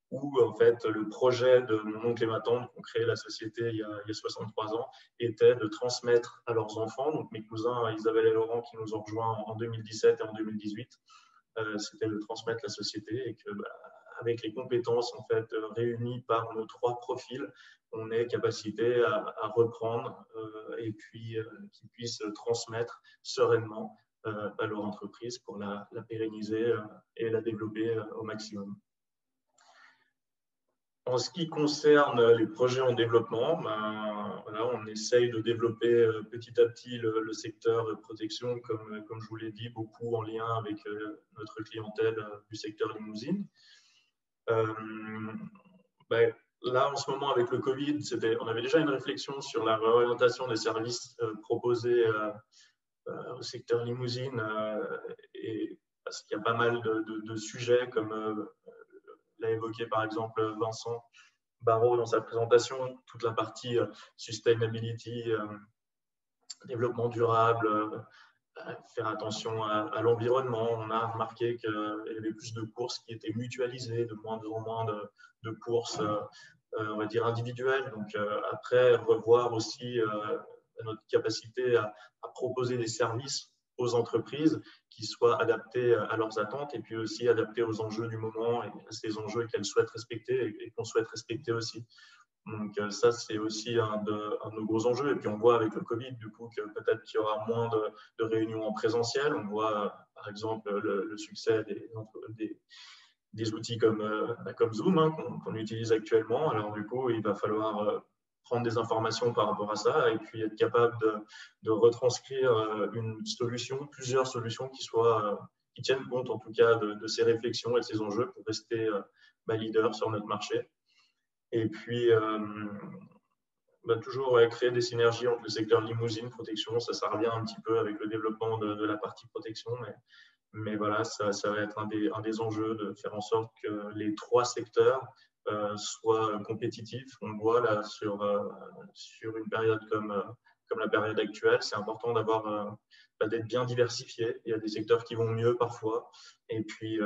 où en fait le projet de mon oncle et ma tante qui ont créé la société il y a 63 ans était de transmettre à leurs enfants, donc mes cousins Isabelle et Laurent qui nous ont rejoints en 2017 et en 2018, c'était de transmettre la société et que avec les compétences en fait réunies par nos 3 profils, on ait capacité à reprendre et puis qu'ils puissent transmettre sereinement à leur entreprise pour la pérenniser et la développer au maximum. En ce qui concerne les projets en développement, voilà, on essaye de développer petit à petit le secteur protection, comme je vous l'ai dit, beaucoup en lien avec notre clientèle du secteur limousine. Là, en ce moment, avec le Covid, on avait déjà une réflexion sur la réorientation des services proposés au secteur limousine, et parce qu'il y a pas mal de sujets, comme l'a évoqué par exemple Vincent Barraud dans sa présentation, toute la partie sustainability, développement durable, faire attention à l'environnement. On a remarqué qu'il y avait plus de courses qui étaient mutualisées, de moins en moins de courses, on va dire, individuelles. Donc après, revoir aussi notre capacité à proposer des services aux entreprises qui soient adaptés à leurs attentes et puis aussi adaptés aux enjeux du moment et à ces enjeux qu'elles souhaitent respecter et qu'on souhaite respecter aussi. Donc ça, c'est aussi un de nos gros enjeux. Et puis on voit avec le Covid, du coup, que peut-être qu'il y aura moins de réunions en présentiel. On voit, par exemple, le succès des outils comme Zoom qu'on utilise actuellement. Alors du coup, il va falloir prendre des informations par rapport à ça et puis être capable de retranscrire une solution, plusieurs solutions qui tiennent compte en tout cas de ces réflexions et de ces enjeux pour rester leader sur notre marché. Et puis, toujours créer des synergies entre le secteur limousine, protection, ça revient un petit peu avec le développement de la partie protection, mais voilà, ça va être un des enjeux de faire en sorte que les 3 secteurs soient compétitifs. On voit là sur une période comme la période actuelle. C'est important d'être bien diversifié. Il y a des secteurs qui vont mieux parfois, et puis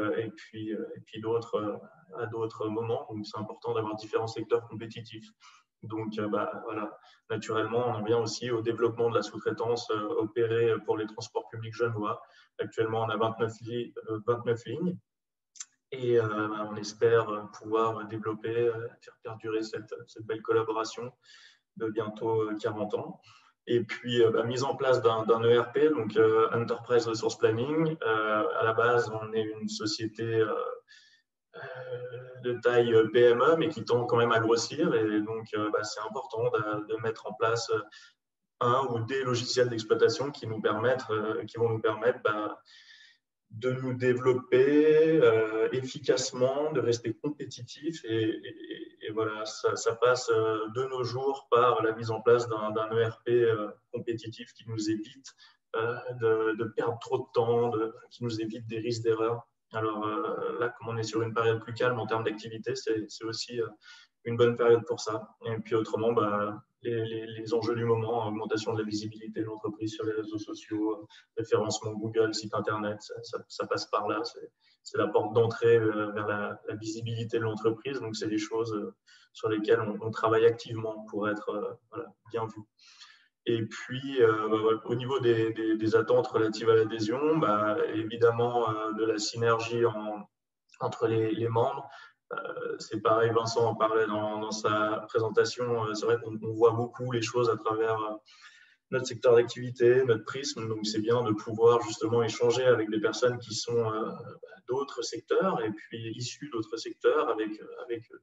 d'autres à d'autres moments. Donc, c'est important d'avoir différents secteurs compétitifs. Donc, voilà. Naturellement, on en vient aussi au développement de la sous-traitance opérée pour les transports publics genevois. Actuellement, on a 29 lignes. Et on espère pouvoir développer, faire perdurer cette belle collaboration de bientôt 40 ans. Et puis, mise en place d'un ERP, donc Enterprise Resource Planning. À la base, on est une société de taille PME, mais qui tend quand même à grossir. Et donc, c'est important de mettre en place un ou des logiciels d'exploitation qui vont nous permettre de nous développer efficacement, de rester compétitif. Et voilà, ça passe de nos jours par la mise en place d'un ERP compétitif qui nous évite de perdre trop de temps, qui nous évite des risques d'erreur. Alors là, comme on est sur une période plus calme en termes d'activité, c'est aussi une bonne période pour ça. Et puis autrement, les enjeux du moment, augmentation de la visibilité de l'entreprise sur les réseaux sociaux, référencement Google, site internet, ça passe par là. C'est la porte d'entrée vers la visibilité de l'entreprise. Donc, c'est des choses sur lesquelles on travaille activement pour être bien vu. Et puis, au niveau des attentes relatives à l'adhésion, évidemment, de la synergie entre les membres. C'est pareil, Vincent en parlait dans sa présentation. C'est vrai qu'on voit beaucoup les choses à travers notre secteur d'activité, notre prisme. Donc, c'est bien de pouvoir justement échanger avec des personnes qui sont d'autres secteurs et puis issues d'autres secteurs avec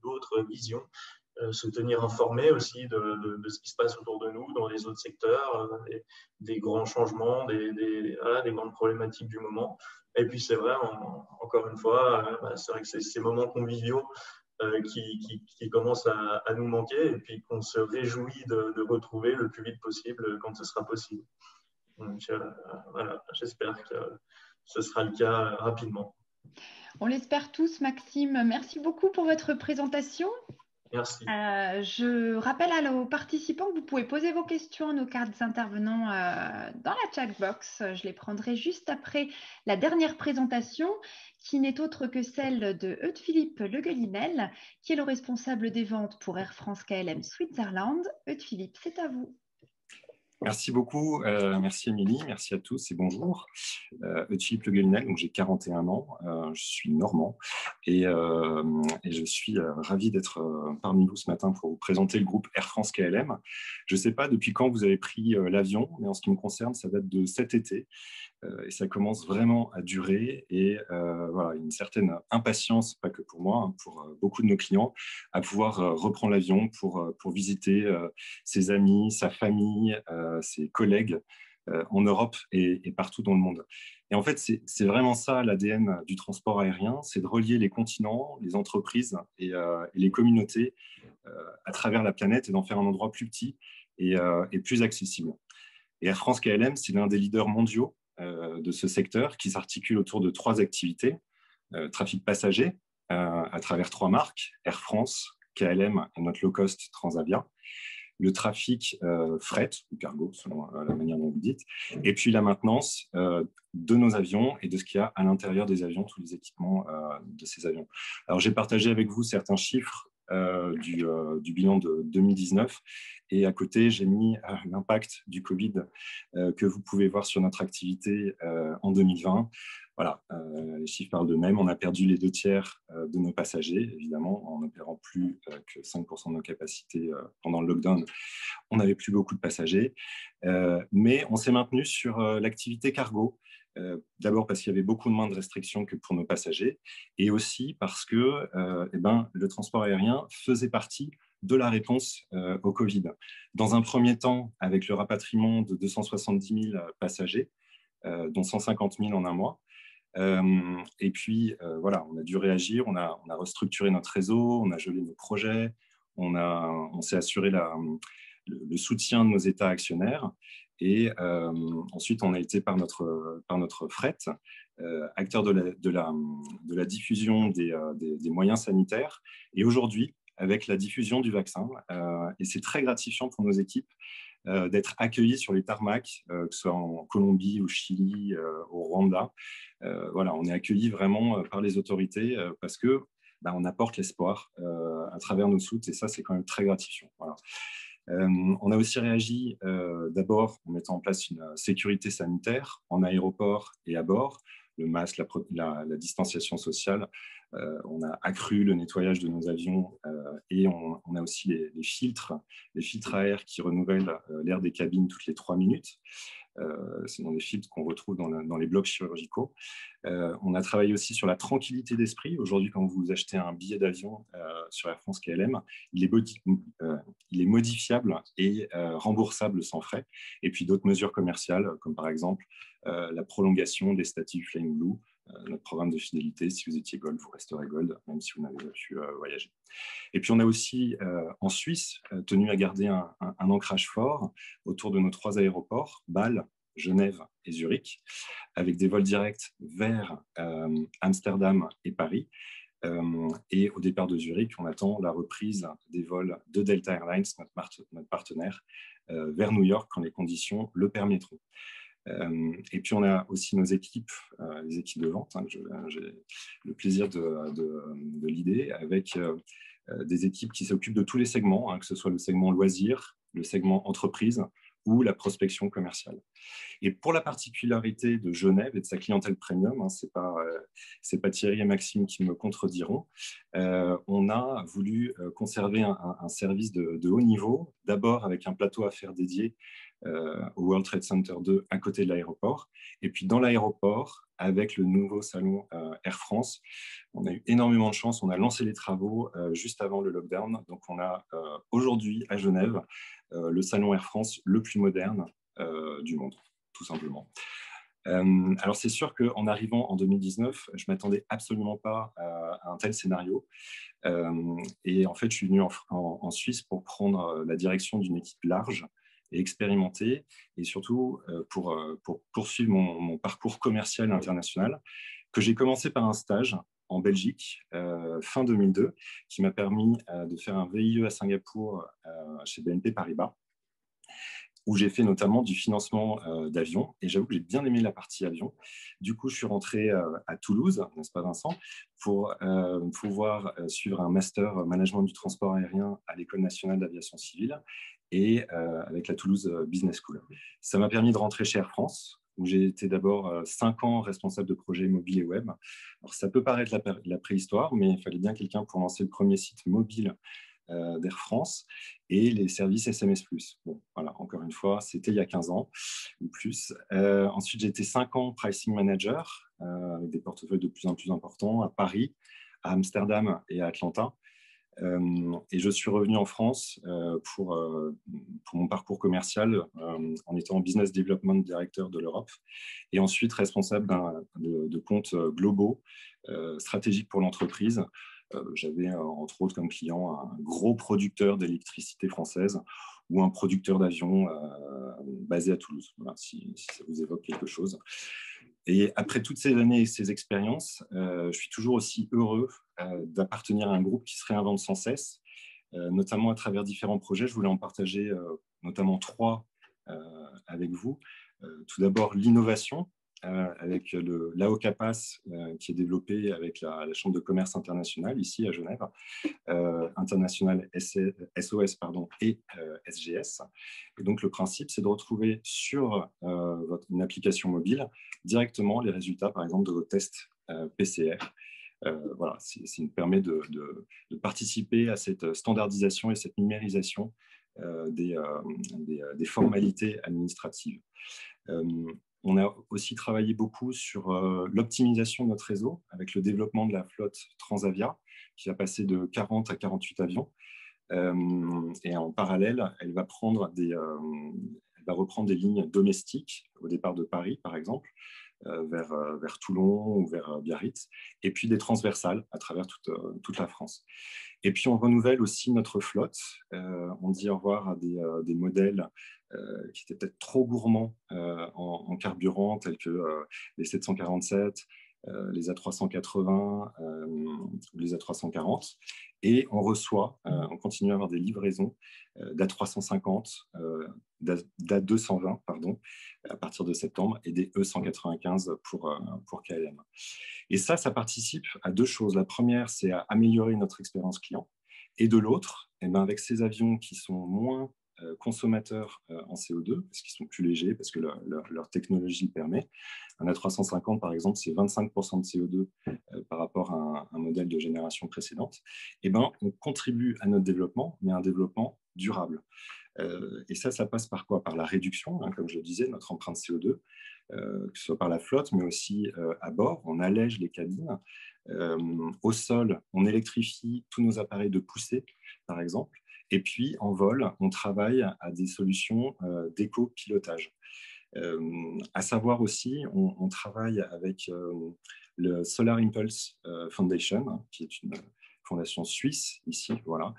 d'autres visions. Se tenir informé aussi de ce qui se passe autour de nous dans les autres secteurs, des grands changements, des grandes problématiques du moment. Et puis, c'est vrai, encore une fois, c'est vrai que c'est ces moments conviviaux qui commencent à nous manquer et puis qu'on se réjouit de retrouver le plus vite possible quand ce sera possible. Donc, voilà, j'espère que ce sera le cas rapidement.
On l'espère tous, Maxime. Merci beaucoup pour votre présentation.
Merci.
Je rappelle aux participants que vous pouvez poser vos questions à nos quatre intervenants dans la chat box. Je les prendrai juste après la dernière présentation, qui n'est autre que celle de Eudes-Philippe Le Guelinel, qui est le responsable des ventes pour Air France KLM Switzerland. Eudes-Philippe, c'est à vous.
Merci beaucoup, merci Émilie, merci à tous et bonjour. Eudes-Philippe Le Guelinel, donc j'ai 41 ans, je suis normand et je suis ravi d'être parmi vous ce matin pour vous présenter le groupe Air France KLM. Je ne sais pas depuis quand vous avez pris l'avion, mais en ce qui me concerne, ça date de cet été. Et ça commence vraiment à durer et voilà, une certaine impatience, pas que pour moi, hein, pour beaucoup de nos clients, à pouvoir reprendre l'avion pour visiter ses amis, sa famille, ses collègues en Europe et partout dans le monde. Et en fait, c'est vraiment ça l'ADN du transport aérien, c'est de relier les continents, les entreprises et les communautés à travers la planète et d'en faire un endroit plus petit et plus accessible. Et Air France KLM, c'est l'un des leaders mondiaux de ce secteur qui s'articule autour de 3 activités. Trafic passager à travers 3 marques, Air France, KLM et notre low cost Transavia. Le trafic fret ou cargo, selon la manière dont vous dites. Et puis la maintenance de nos avions et de ce qu'il y a à l'intérieur des avions, tous les équipements de ces avions. Alors j'ai partagé avec vous certains chiffres du bilan de 2019 et à côté j'ai mis l'impact du Covid que vous pouvez voir sur notre activité en 2020. Voilà, les chiffres parlent d'eux-mêmes. On a perdu les 2/3 de nos passagers, évidemment, en n'opérant plus que 5% de nos capacités pendant le lockdown. On n'avait plus beaucoup de passagers, mais on s'est maintenu sur l'activité cargo. D'abord parce qu'il y avait beaucoup moins de restrictions que pour nos passagers et aussi parce que le transport aérien faisait partie de la réponse au Covid. Dans un premier temps, avec le rapatriement de 270 000 passagers, dont 150 000 en un mois. Et puis, voilà, on a dû réagir, on a restructuré notre réseau, on a gelé nos projets, on s'est assuré le soutien de nos États actionnaires. Et ensuite, on a été par notre fret, acteur de la diffusion des moyens sanitaires. Et aujourd'hui, avec la diffusion du vaccin, et c'est très gratifiant pour nos équipes, d'être accueillis sur les tarmacs, que ce soit en Colombie, au Chili, au Rwanda. Voilà, on est accueillis vraiment par les autorités parce que on apporte l'espoir à travers nos soutes et ça, c'est quand même très gratifiant. Voilà. On a aussi réagi d'abord en mettant en place une sécurité sanitaire en aéroport et à bord, le masque, la distanciation sociale. On a accru le nettoyage de nos avions et on a aussi les filtres à air qui renouvellent l'air des cabines toutes les 3 minutes. C'est dans des filtres qu'on retrouve dans les blocs chirurgicaux. On a travaillé aussi sur la tranquillité d'esprit. Aujourd'hui, quand vous achetez un billet d'avion sur Air France KLM, il est modifiable et remboursable sans frais. Et puis d'autres mesures commerciales, comme par exemple la prolongation des statuts Flying Blue, notre programme de fidélité. Si vous étiez Gold, vous resterez Gold, même si vous n'avez pas pu voyager. Et puis on a aussi, en Suisse, tenu à garder un ancrage fort autour de nos 3 aéroports, Bâle, Genève et Zurich, avec des vols directs vers Amsterdam et Paris. Et au départ de Zurich, on attend la reprise des vols de Delta Airlines, notre partenaire, vers New York quand les conditions le permettront. Et puis on a aussi nos équipes, les équipes de vente. J'ai le plaisir de l'idée avec des équipes qui s'occupent de tous les segments, que ce soit le segment loisirs, le segment entreprise ou la prospection commerciale. Et pour la particularité de Genève et de sa clientèle premium, c'est pas Thierry et Maxime qui me contrediront, on a voulu conserver un service de haut niveau, d'abord avec un plateau affaires dédié au World Trade Center 2 à côté de l'aéroport. Et puis dans l'aéroport, avec le nouveau salon Air France, on a eu énormément de chance. On a lancé les travaux juste avant le lockdown. Donc on a aujourd'hui à Genève le salon Air France le plus moderne du monde, tout simplement. Alors c'est sûr qu'en arrivant en 2019, je ne m'attendais absolument pas à un tel scénario. Et en fait, je suis venu en Suisse pour prendre la direction d'une équipe large et expérimentée, et surtout pour poursuivre mon parcours commercial international, que j'ai commencé par un stage en Belgique, fin 2002, qui m'a permis de faire un VIE à Singapour chez BNP Paribas, où j'ai fait notamment du financement d'avions. Et j'avoue que j'ai bien aimé la partie avion. Du coup, je suis rentré à Toulouse, n'est-ce pas Vincent, pour pouvoir suivre un master management du transport aérien à l'École nationale d'aviation civile et avec la Toulouse Business School. Ça m'a permis de rentrer chez Air France, où j'ai été d'abord 5 ans responsable de projet mobile et web. Alors, ça peut paraître la préhistoire, mais il fallait bien quelqu'un pour lancer le premier site mobile d'Air France et les services SMS+. Bon, voilà, encore une fois, c'était il y a 15 ans ou plus. Ensuite, j'ai été 5 ans pricing manager avec des portefeuilles de plus en plus importants à Paris, à Amsterdam et à Atlanta. Et je suis revenu en France pour mon parcours commercial en étant business development director de l'Europe et ensuite responsable de comptes globaux stratégiques pour l'entreprise. J'avais entre autres comme client un gros producteur d'électricité française ou un producteur d'avions basé à Toulouse, voilà, si ça vous évoque quelque chose. Et après toutes ces années et ces expériences, je suis toujours aussi heureux d'appartenir à un groupe qui se réinvente sans cesse, notamment à travers différents projets. Je voulais en partager notamment 3 avec vous. Tout d'abord, l'innovation, avec l'AOCAPAS qui est développé avec la Chambre de commerce internationale ici à Genève, international SOS et SGS. Et donc le principe, c'est de retrouver sur une application mobile directement les résultats, par exemple, de vos tests PCR. Voilà, ça nous permet de participer à cette standardisation et cette numérisation des formalités administratives. On a aussi travaillé beaucoup sur l'optimisation de notre réseau avec le développement de la flotte Transavia qui va passer de 40 à 48 avions. Et en parallèle, elle va reprendre des lignes domestiques au départ de Paris, par exemple, vers Toulon ou vers Biarritz, et puis des transversales à travers toute la France. Et puis, on renouvelle aussi notre flotte. On dit au revoir à des modèles qui étaient peut-être trop gourmands en carburant, tels que les 747, les A380, les A340, et on reçoit, on continue à avoir des livraisons d'A350, d'A220, pardon, à partir de septembre, et des E195 pour KLM. Et ça participe à deux choses. La première, c'est à améliorer notre expérience client, et de l'autre, eh ben, avec ces avions qui sont moins consommateurs en CO2, parce qu'ils sont plus légers, parce que leur technologie le permet. Un A350, par exemple, c'est 25% de CO2 par rapport à un modèle de génération précédente. Eh ben, on contribue à notre développement, mais un développement durable. Et ça passe par quoi? Par la réduction, hein, comme je le disais, notre empreinte CO2, que ce soit par la flotte, mais aussi à bord. On allège les cabines. Au sol, on électrifie tous nos appareils de poussée, par exemple. Et puis, en vol, on travaille à des solutions d'éco-pilotage. À savoir aussi, on travaille avec le Solar Impulse Foundation, qui est une fondation suisse, ici, voilà.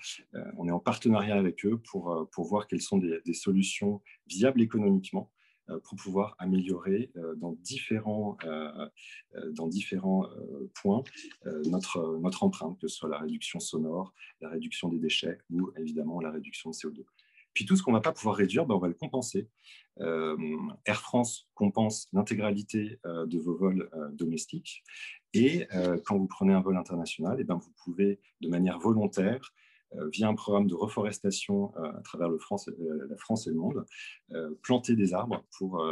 On est en partenariat avec eux pour voir quelles sont des solutions viables économiquement pour pouvoir améliorer dans différents points notre empreinte, que ce soit la réduction sonore, la réduction des déchets ou évidemment la réduction de CO2. Puis tout ce qu'on ne va pas pouvoir réduire, ben, on va le compenser. Air France compense l'intégralité de vos vols domestiques. Et quand vous prenez un vol international, eh ben, vous pouvez, de manière volontaire, via un programme de reforestation à travers la France et le monde, planter des arbres pour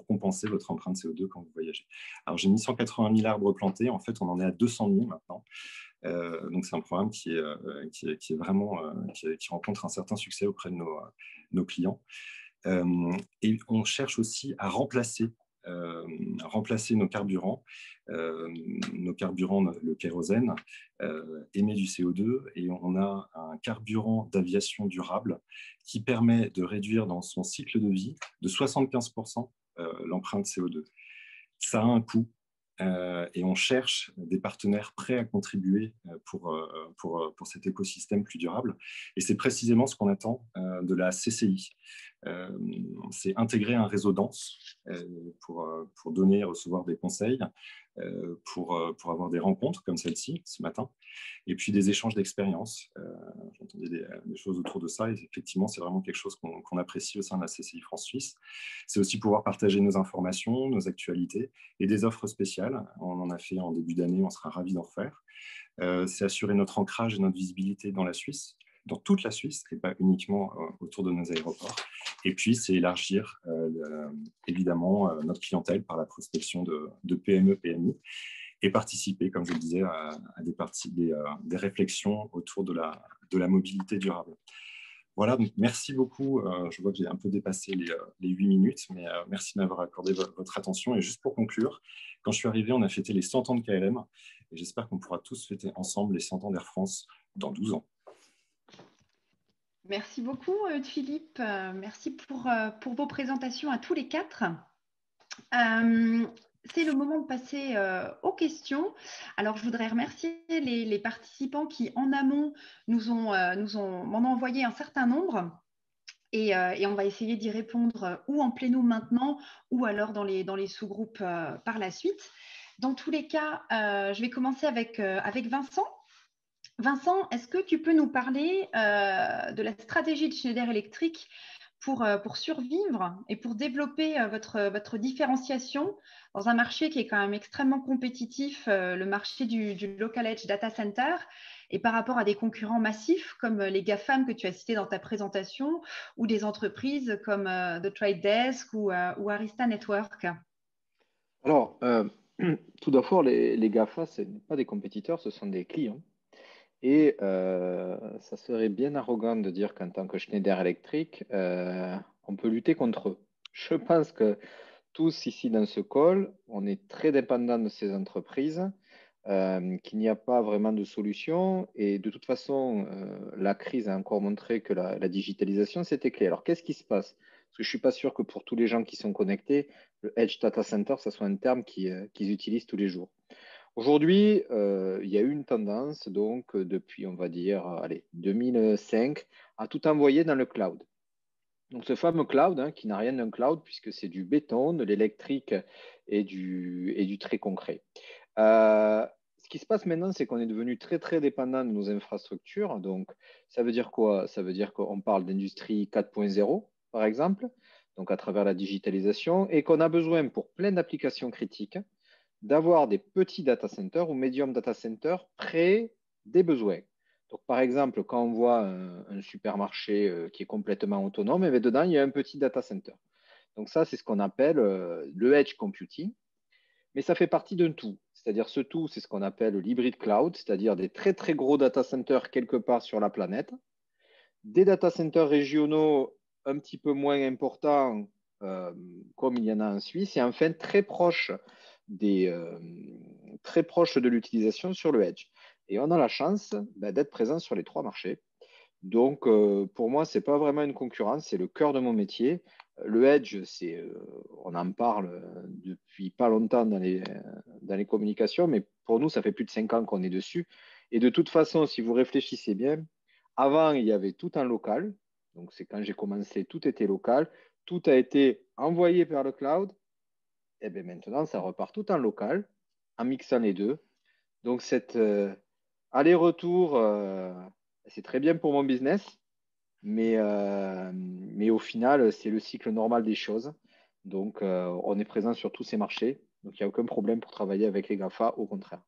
compenser votre empreinte CO2 quand vous voyagez. Alors, j'ai mis 180 000 arbres plantés. En fait, on en est à 200 000 maintenant. Donc, c'est un programme qui est vraiment, qui rencontre un certain succès auprès de nos clients. Et on cherche aussi à remplacer nos carburants. Le kérosène émet du CO2 et on a un carburant d'aviation durable qui permet de réduire dans son cycle de vie de 75% l'empreinte CO2. Ça a un coût. Et on cherche des partenaires prêts à contribuer pour cet écosystème plus durable. Et c'est précisément ce qu'on attend de la CCI. C'est intégrer un réseau dense pour donner et recevoir des conseils, pour avoir des rencontres comme celle-ci ce matin, et puis des échanges d'expériences. J'entendais des choses autour de ça, et effectivement, c'est vraiment quelque chose qu'on apprécie au sein de la CCI France-Suisse. C'est aussi pouvoir partager nos informations, nos actualités et des offres spéciales. On en a fait en début d'année, on sera ravis d'en refaire. C'est assurer notre ancrage et notre visibilité dans la Suisse, dans toute la Suisse, et pas uniquement autour de nos aéroports. Et puis, c'est élargir évidemment notre clientèle par la prospection de PME, PMI, et participer, comme je le disais, à des réflexions autour de la mobilité durable. Voilà, donc merci beaucoup. Je vois que j'ai un peu dépassé les 8 minutes, mais merci de m'avoir accordé votre attention. Et juste pour conclure, quand je suis arrivé, on a fêté les 100 ans de KLM, et j'espère qu'on pourra tous fêter ensemble les 100 ans d'Air France dans 12 ans.
Merci beaucoup, Philippe. Merci pour vos présentations à tous les quatre. C'est le moment de passer aux questions. Alors, je voudrais remercier les participants qui, en amont, m'en ont envoyé un certain nombre. Et on va essayer d'y répondre ou en pléno maintenant ou alors dans les sous-groupes par la suite. Dans tous les cas, je vais commencer avec Vincent. Vincent, est-ce que tu peux nous parler de la stratégie de Schneider Electric pour survivre et pour développer votre différenciation dans un marché qui est quand même extrêmement compétitif, le marché du Local Edge Data Center, et par rapport à des concurrents massifs comme les GAFAM que tu as cités dans ta présentation, ou des entreprises comme The Trade Desk ou Arista Network?
Alors, tout d'abord, les GAFA, ce n'est pas des compétiteurs, ce sont des clients. Et ça serait bien arrogant de dire qu'en tant que Schneider Electric, on peut lutter contre eux. Je pense que tous ici dans ce call, on est très dépendants de ces entreprises, qu'il n'y a pas vraiment de solution. Et de toute façon, la crise a encore montré que la digitalisation, c'était clé. Alors, qu'est-ce qui se passe? Parce que je ne suis pas sûr que pour tous les gens qui sont connectés, le Edge Data Center, ça soit un terme qu'ils utilisent tous les jours. Aujourd'hui, il y a eu une tendance, donc, depuis, on va dire, 2005, à tout envoyer dans le cloud. Donc, ce fameux cloud, hein, qui n'a rien d'un cloud, puisque c'est du béton, de l'électrique et du très concret. Ce qui se passe maintenant, c'est qu'on est devenu très, très dépendant de nos infrastructures. Donc, ça veut dire quoi? Ça veut dire qu'on parle d'industrie 4.0, par exemple, donc à travers la digitalisation, et qu'on a besoin pour plein d'applications critiques d'avoir des petits data centers ou medium data centers près des besoins. Donc, par exemple, quand on voit un supermarché qui est complètement autonome, et bien dedans, il y a un petit data center. Donc, ça, c'est ce qu'on appelle le edge computing, mais ça fait partie d'un tout. C'est-à-dire, ce tout, c'est ce qu'on appelle l'hybrid cloud, c'est-à-dire des très, très gros data centers quelque part sur la planète, des data centers régionaux un petit peu moins importants, comme il y en a en Suisse, et enfin très proche de l'utilisation sur le edge. Et on a la chance d'être présent sur les 3 marchés. Donc, pour moi, ce n'est pas vraiment une concurrence, c'est le cœur de mon métier. Le edge, on en parle depuis pas longtemps dans les communications, mais pour nous, ça fait plus de 5 ans qu'on est dessus. Et de toute façon, si vous réfléchissez bien, avant, il y avait tout en local. Donc, c'est quand j'ai commencé, tout était local. Tout a été envoyé vers le cloud. Et bien maintenant, ça repart tout en local, en mixant les deux. Donc, cet aller-retour, c'est très bien pour mon business, mais au final, c'est le cycle normal des choses. Donc, on est présent sur tous ces marchés. Donc, il n'y a aucun problème pour travailler avec les GAFA, au contraire.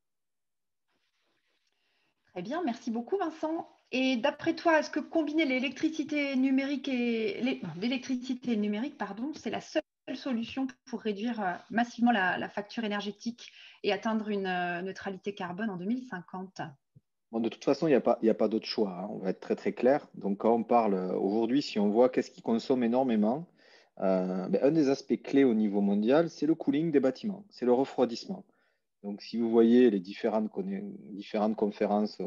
Très bien, merci beaucoup Vincent. Et d'après toi, est-ce que combiner l'électricité numérique et l'électricité et le numérique, pardon, c'est la seule solution pour réduire massivement la facture énergétique et atteindre une neutralité carbone en 2050?
Bon, de toute façon, il y a pas d'autre choix, hein. On va être très, très clair. Donc, quand on parle aujourd'hui, si on voit qu'est-ce qui consomme énormément, un des aspects clés au niveau mondial, c'est le cooling des bâtiments, c'est le refroidissement. Donc, si vous voyez les différentes conférences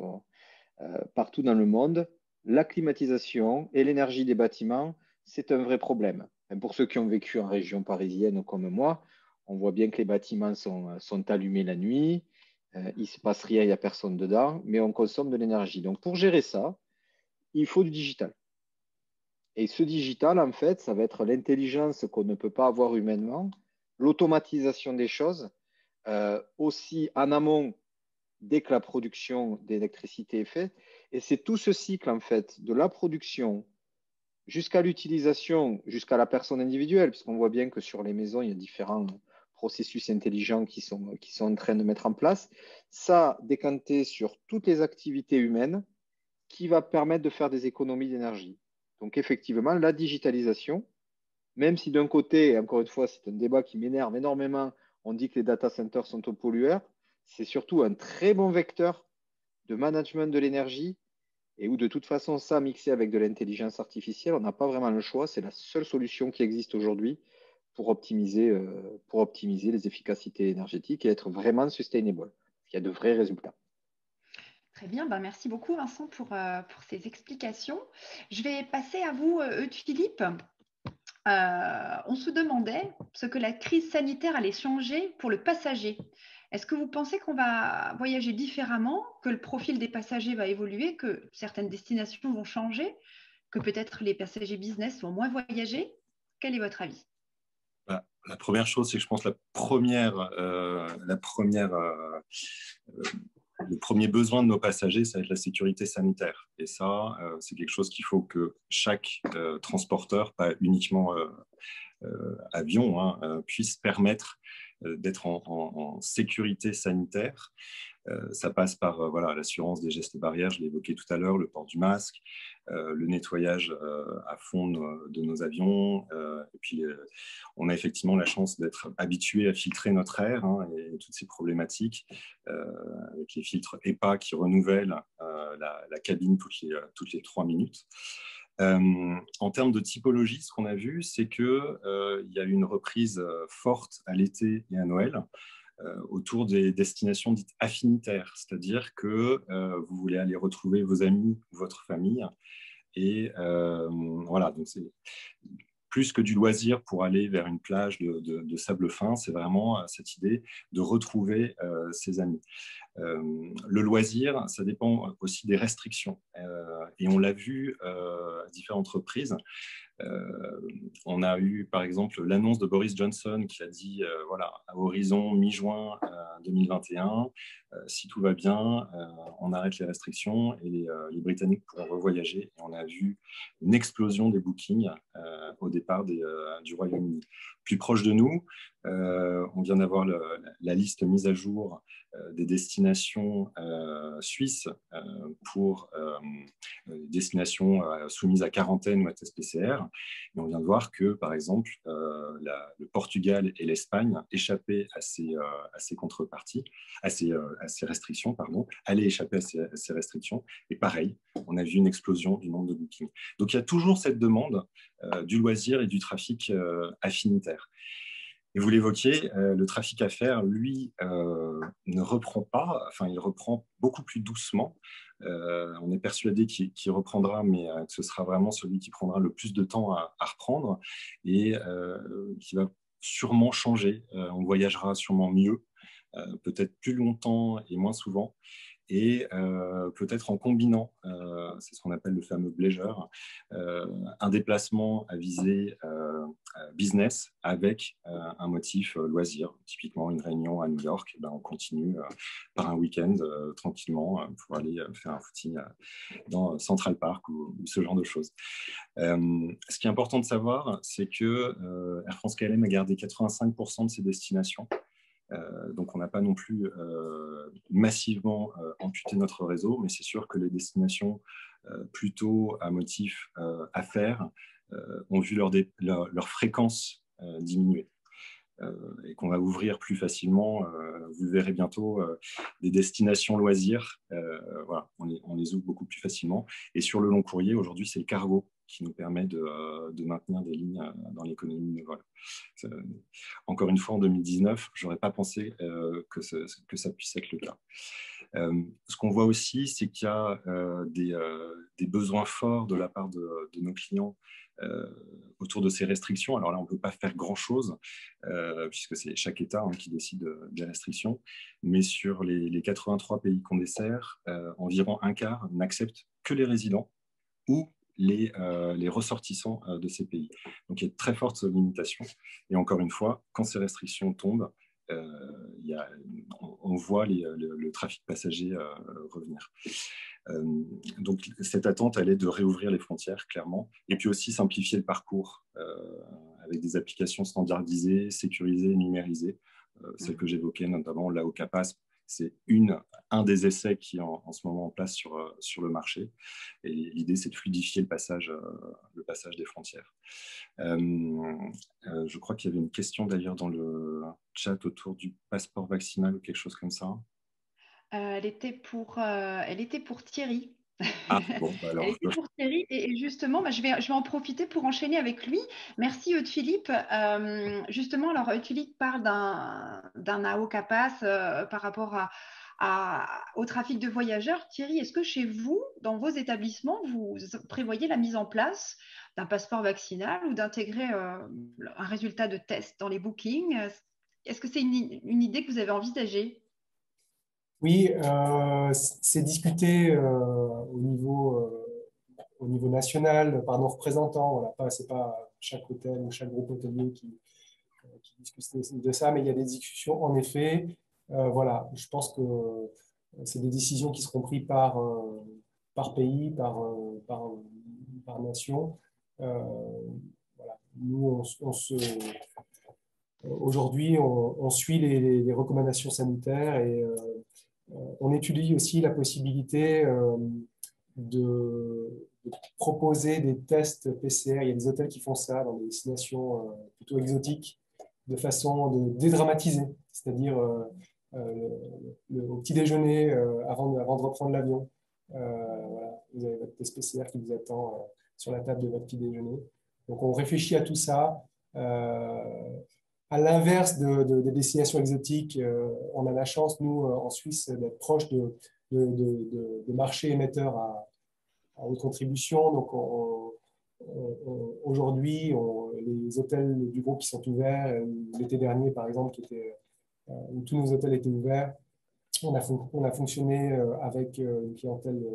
partout dans le monde, la climatisation et l'énergie des bâtiments, c'est un vrai problème. Et pour ceux qui ont vécu en région parisienne comme moi, on voit bien que les bâtiments sont allumés la nuit, il ne se passe rien, il n'y a personne dedans, mais on consomme de l'énergie. Donc, pour gérer ça, il faut du digital. Et ce digital, en fait, ça va être l'intelligence qu'on ne peut pas avoir humainement, l'automatisation des choses, aussi en amont dès que la production d'électricité est faite. Et c'est tout ce cycle, en fait, de la production jusqu'à l'utilisation, jusqu'à la personne individuelle, puisqu'on voit bien que sur les maisons, il y a différents processus intelligents qui sont en train de mettre en place. Ça, décanté sur toutes les activités humaines, qui va permettre de faire des économies d'énergie. Donc, effectivement, la digitalisation, même si d'un côté, et encore une fois, c'est un débat qui m'énerve énormément, on dit que les data centers sont aux pollueurs, c'est surtout un très bon vecteur de management de l'énergie et où de toute façon, ça mixé avec de l'intelligence artificielle, on n'a pas vraiment le choix. C'est la seule solution qui existe aujourd'hui pour optimiser les efficacités énergétiques et être vraiment sustainable. Il y a de vrais résultats.
Très bien, ben merci beaucoup Vincent pour ces explications. Je vais passer à vous, Philippe. On se demandait ce que la crise sanitaire allait changer pour le passager. Est-ce que vous pensez qu'on va voyager différemment, que le profil des passagers va évoluer, que certaines destinations vont changer, que peut-être les passagers business vont moins voyager? Quel est votre avis?
La première chose, c'est que je pense le premier besoin de nos passagers, ça va être la sécurité sanitaire. Et ça, c'est quelque chose qu'il faut que chaque transporteur, pas uniquement avion, hein, puisse permettre d'être en sécurité sanitaire. Ça passe par voilà, l'assurance des gestes barrières, je l'ai évoqué tout à l'heure, le port du masque, le nettoyage à fond de nos avions. Et puis, on a effectivement la chance d'être habitué à filtrer notre air, hein, et toutes ces problématiques avec les filtres EPA qui renouvellent la cabine toutes les 3 minutes. En termes de typologie, ce qu'on a vu, c'est qu'il y a eu une reprise forte à l'été et à Noël autour des destinations dites affinitaires, c'est-à-dire que vous voulez aller retrouver vos amis ou votre famille. Et voilà, donc c'est plus que du loisir pour aller vers une plage de sable fin, c'est vraiment cette idée de retrouver ses amis. Le loisir, ça dépend aussi des restrictions. Et on l'a vu à différentes reprises, On a eu, par exemple, l'annonce de Boris Johnson qui a dit, voilà, à horizon mi-juin 2021, si tout va bien, on arrête les restrictions et les Britanniques pourront revoyager. Et on a vu une explosion des bookings au départ du Royaume-Uni. Plus proche de nous, on vient d'avoir la liste mise à jour des destinations suisses pour destinations soumises à quarantaine ou à test PCR. Et on vient de voir que, par exemple, le Portugal et l'Espagne échappaient à ces contreparties, à ces restrictions, pardon, allaient échapper à ces restrictions. Et pareil, on a vu une explosion du nombre de bookings. Donc, il y a toujours cette demande du loisir et du trafic affinitaire. Et vous l'évoquiez, le trafic affaires, lui, ne reprend pas, enfin, il reprend beaucoup plus doucement. On est persuadé qu'il reprendra, mais que ce sera vraiment celui qui prendra le plus de temps à reprendre et qui va sûrement changer. On voyagera sûrement mieux, peut-être plus longtemps et moins souvent. Et peut-être en combinant, c'est ce qu'on appelle le fameux bleisure, un déplacement à visée business avec un motif loisir, typiquement une réunion à New York, ben on continue par un week-end tranquillement pour aller faire un footing dans Central Park ou ce genre de choses. Ce qui est important de savoir, c'est que Air France-KLM a gardé 85% de ses destinations. Donc, on n'a pas non plus massivement amputé notre réseau, mais c'est sûr que les destinations plutôt à motif affaires ont vu leur fréquence diminuer. Et qu'on va ouvrir plus facilement. Vous verrez bientôt des destinations loisirs. Voilà, on les ouvre beaucoup plus facilement. Et sur le long courrier, aujourd'hui, c'est le cargo qui nous permet de maintenir des lignes dans l'économie de vol. Encore une fois, en 2019, je n'aurais pas pensé que ça puisse être le cas. Ce qu'on voit aussi, c'est qu'il y a des besoins forts de la part de nos clients autour de ces restrictions. Alors là, on ne peut pas faire grand-chose, puisque c'est chaque État qui décide des restrictions. Mais sur les 83 pays qu'on dessert, environ un quart n'acceptent que les résidents ou les ressortissants de ces pays. Donc, il y a de très fortes limitations. Et encore une fois, quand ces restrictions tombent, on voit le trafic passager revenir. Donc, cette attente, elle est de réouvrir les frontières, clairement, et puis aussi simplifier le parcours avec des applications standardisées, sécurisées, numérisées, celles que j'évoquais, notamment l'AOCAPAS. C'est un des essais qui est en ce moment en place sur le marché. Et l'idée, c'est de fluidifier le passage des frontières. Je crois qu'il y avait une question d'ailleurs dans le chat autour du passeport vaccinal ou quelque chose comme ça.
Elle était pour Thierry.
Ah, bon, bah alors,
Elle était pour Thierry et justement, je vais en profiter pour enchaîner avec lui. Merci Eudes-Philippe. Justement, alors Eudes-Philippe parle d'un AOCAPAS par rapport au trafic de voyageurs. Thierry, est-ce que chez vous, dans vos établissements, vous prévoyez la mise en place d'un passeport vaccinal ou d'intégrer un résultat de test dans les bookings? Est-ce que c'est une idée que vous avez envisagée?
Oui, c'est discuté au niveau national par nos représentants. Voilà, ce n'est pas chaque hôtel ou chaque groupe hôtelier qui discute de ça, mais il y a des discussions en effet. Voilà, je pense que c'est des décisions qui seront prises par pays, par nation. Voilà. Nous, aujourd'hui, on suit les recommandations sanitaires et on étudie aussi la possibilité de proposer des tests PCR. Il y a des hôtels qui font ça dans des destinations plutôt exotiques, de façon de dédramatiser, c'est-à-dire au petit déjeuner, avant de reprendre l'avion. Voilà, vous avez votre test PCR qui vous attend sur la table de votre petit déjeuner. Donc on réfléchit à tout ça. À l'inverse des destinations exotiques, on a la chance, nous, en Suisse, d'être proche de marchés émetteurs à haute contribution. Donc, aujourd'hui, les hôtels du groupe qui sont ouverts, l'été dernier, par exemple, où tous nos hôtels étaient ouverts, on a fonctionné avec une clientèle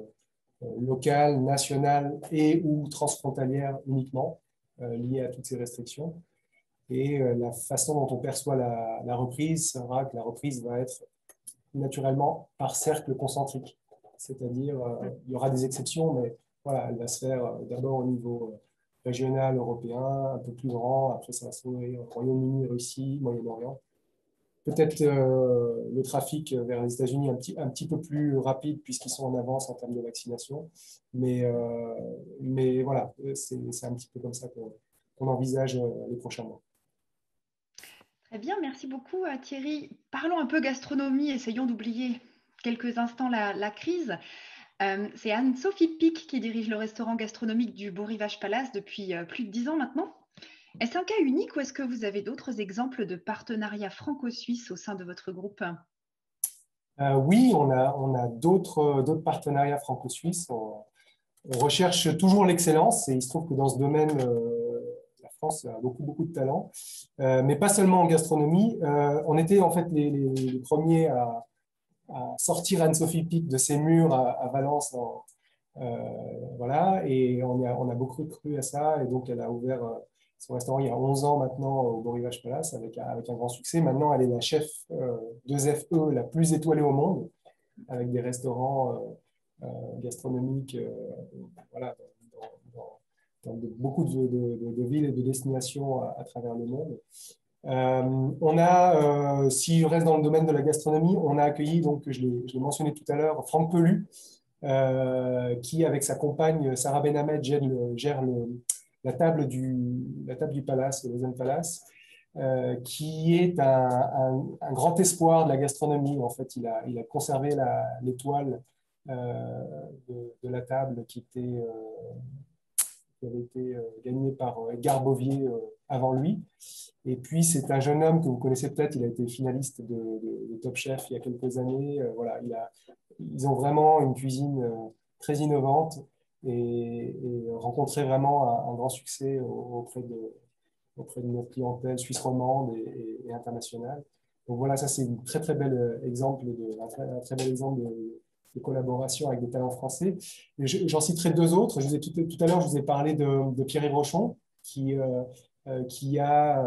locale, nationale et ou transfrontalière uniquement. liées à toutes ces restrictions. Et la façon dont on perçoit la reprise sera que la reprise va être naturellement par cercle concentrique. C'est-à-dire, il y aura des exceptions, mais voilà, elle va se faire d'abord au niveau régional, européen, un peu plus grand. Après, ça va se trouver Royaume-Uni, Russie, Moyen-Orient. Peut-être le trafic vers les États-Unis un petit peu plus rapide puisqu'ils sont en avance en termes de vaccination. Mais voilà, c'est un petit peu comme ça qu'on envisage les prochains mois.
Très bien, merci beaucoup Thierry. Parlons un peu gastronomie, essayons d'oublier quelques instants la crise. C'est Anne-Sophie Pic qui dirige le restaurant gastronomique du Beau Rivage Palace depuis plus de 10 ans maintenant. Est-ce un cas unique ou est-ce que vous avez d'autres exemples de partenariats franco-suisses au sein de votre groupe?
Oui, on a d'autres partenariats franco-suisses. On recherche toujours l'excellence et il se trouve que dans ce domaine, la France a beaucoup de talent, mais pas seulement en gastronomie. On était en fait les premiers à sortir Anne-Sophie Pic de ses murs à Valence. Voilà, et on a beaucoup cru à ça. Et donc, elle a ouvert son restaurant il y a 11 ans maintenant au Beau Rivage Palace avec un grand succès. Maintenant, elle est la chef 2FE la plus étoilée au monde avec des restaurants gastronomiques voilà, dans beaucoup de villes et de destinations à travers le monde. On a, si je reste dans le domaine de la gastronomie, on a accueilli, donc je l'ai mentionné tout à l'heure, Franck Pellu, qui, avec sa compagne Sarah Benhamed, gère la table du Palace, le Lausanne Palace, qui est un grand espoir de la gastronomie. En fait, il a conservé l'étoile de la table qui avait été gagnée par Edgar Bovier avant lui. Et puis, c'est un jeune homme que vous connaissez peut-être, il a été finaliste de Top Chef il y a quelques années. Voilà, ils ont vraiment une cuisine très innovante et rencontré vraiment un grand succès auprès de notre clientèle suisse romande et internationale. Donc voilà, ça c'est un très bel exemple de collaboration avec des talents français. J'en citerai deux autres. Tout à l'heure, je vous ai parlé de Pierre Rochon, qui a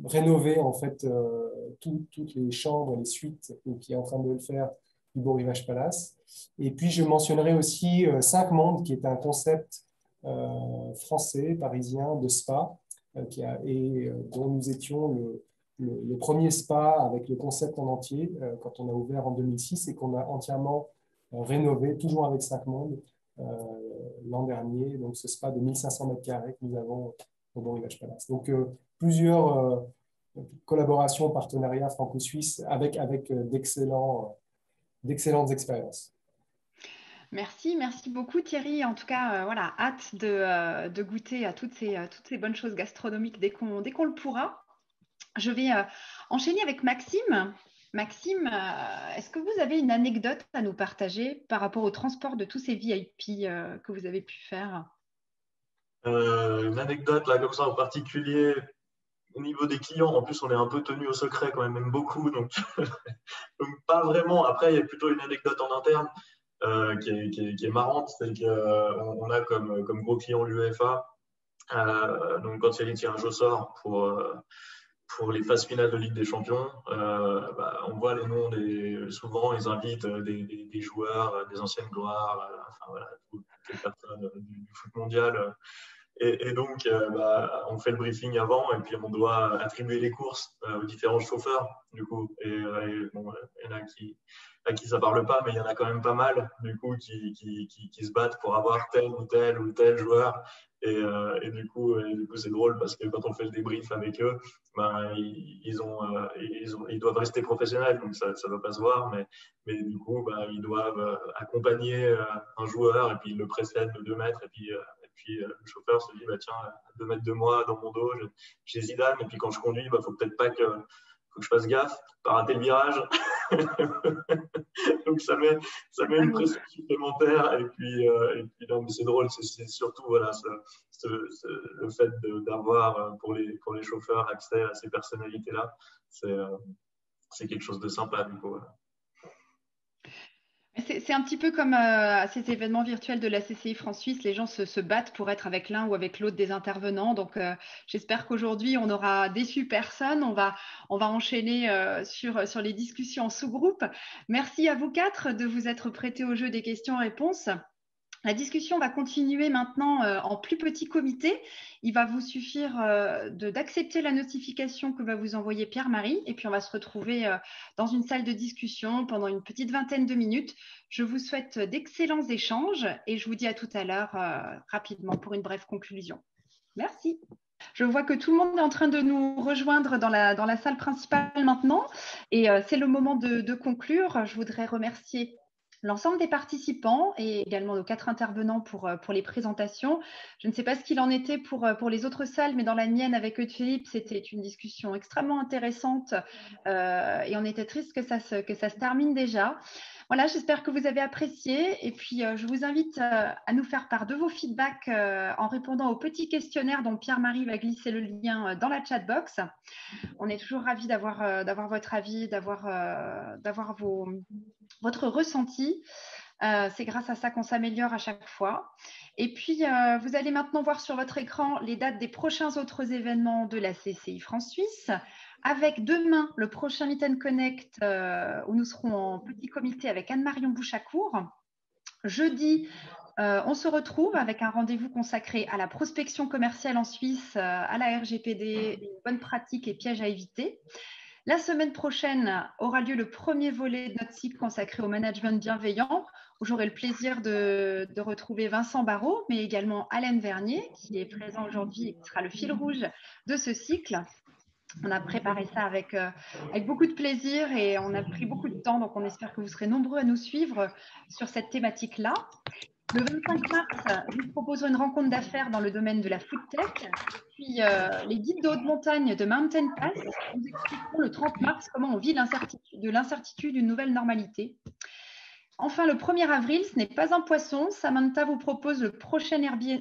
rénové en fait toutes les chambres, les suites, et qui est en train de le faire du Beau Rivage Palace. Et puis je mentionnerai aussi 5 Mondes, qui est un concept français, parisien, de spa, dont nous étions le premier spa avec le concept en entier quand on a ouvert en 2006 et qu'on a entièrement rénové, toujours avec 5 Mondes, l'an dernier. Donc ce spa de 1500 m² que nous avons au Beau Rivage Palace. Donc plusieurs collaborations, partenariats franco-suisses avec d'excellentes expériences.
Merci beaucoup Thierry. En tout cas, voilà, hâte de goûter à toutes ces bonnes choses gastronomiques dès qu'on le pourra. Je vais enchaîner avec Maxime. Maxime, est-ce que vous avez une anecdote à nous partager par rapport au transport de tous ces VIP que vous avez pu faire?
Une anecdote là comme ça en particulier au niveau des clients. En plus, on est un peu tenu au secret quand même beaucoup, donc pas vraiment. Après, il y a plutôt une anecdote en interne qui est marrante, c'est qu'on a comme gros client l'UEFA. Donc quand il y a les tirages au sort pour les phases finales de Ligue des Champions, on voit les noms souvent ils invitent des joueurs, des anciennes gloires, enfin voilà, toutes les personnes du foot mondial. Et donc, on fait le briefing avant et puis on doit attribuer les courses aux différents chauffeurs, du coup. Bon, il y en a à qui ça parle pas, mais il y en a quand même pas mal, du coup, qui se battent pour avoir tel ou tel joueur. Et du coup, c'est drôle parce que quand on fait le débrief avec eux, ils doivent rester professionnels, donc ça ne va pas se voir, mais du coup, ils doivent accompagner un joueur et puis ils le précèdent de 2 mètres et puis le chauffeur se dit tiens, à 2 mètres de moi, dans mon dos, j'ai Zidane, et puis quand je conduis, faut peut-être pas que je fasse gaffe, pas rater le virage. Donc ça met une pression supplémentaire, et puis non, mais c'est drôle, c'est surtout voilà, le fait d'avoir pour les chauffeurs accès à ces personnalités-là, c'est quelque chose de sympa du coup. Voilà.
C'est un petit peu comme ces événements virtuels de la CCI France-Suisse, les gens se battent pour être avec l'un ou avec l'autre des intervenants. Donc, j'espère qu'aujourd'hui, on n'aura déçu personne. On va enchaîner sur les discussions en sous-groupe. Merci à vous 4 de vous être prêtés au jeu des questions-réponses. La discussion va continuer maintenant en plus petit comité. Il va vous suffire d'accepter la notification que va vous envoyer Pierre-Marie et puis on va se retrouver dans une salle de discussion pendant une petite vingtaine de minutes. Je vous souhaite d'excellents échanges et je vous dis à tout à l'heure rapidement pour une brève conclusion. Merci. Je vois que tout le monde est en train de nous rejoindre dans la salle principale maintenant et c'est le moment de conclure. Je voudrais remercier l'ensemble des participants et également nos 4 intervenants pour les présentations. Je ne sais pas ce qu'il en était pour les autres salles, mais dans la mienne avec Eudes-Philippe, c'était une discussion extrêmement intéressante et on était triste que ça se termine déjà. Voilà, j'espère que vous avez apprécié et puis je vous invite à nous faire part de vos feedbacks en répondant au petit questionnaire dont Pierre-Marie va glisser le lien dans la chatbox. On est toujours ravis d'avoir votre avis, d'avoir votre ressenti. C'est grâce à ça qu'on s'améliore à chaque fois. Et puis, vous allez maintenant voir sur votre écran les dates des prochains autres événements de la CCI France-Suisse, avec demain le prochain Meet and Connect où nous serons en petit comité avec Anne-Marion Bouchacourt. Jeudi, on se retrouve avec un rendez-vous consacré à la prospection commerciale en Suisse, à la RGPD, les bonnes pratiques et pièges à éviter. La semaine prochaine aura lieu le premier volet de notre cycle consacré au management bienveillant, où j'aurai le plaisir de retrouver Vincent Barrault, mais également Alain Vernier, qui est présent aujourd'hui et qui sera le fil rouge de ce cycle. On a préparé ça avec beaucoup de plaisir et on a pris beaucoup de temps, donc on espère que vous serez nombreux à nous suivre sur cette thématique-là. Le 25 mars, nous proposons une rencontre d'affaires dans le domaine de la food tech. Puis les guides de haute montagne de Mountain Pass nous expliqueront le 30 mars comment on vit l'incertitude d'une nouvelle normalité. Enfin, le 1er avril, ce n'est pas un poisson. Samantha vous propose le prochain BNB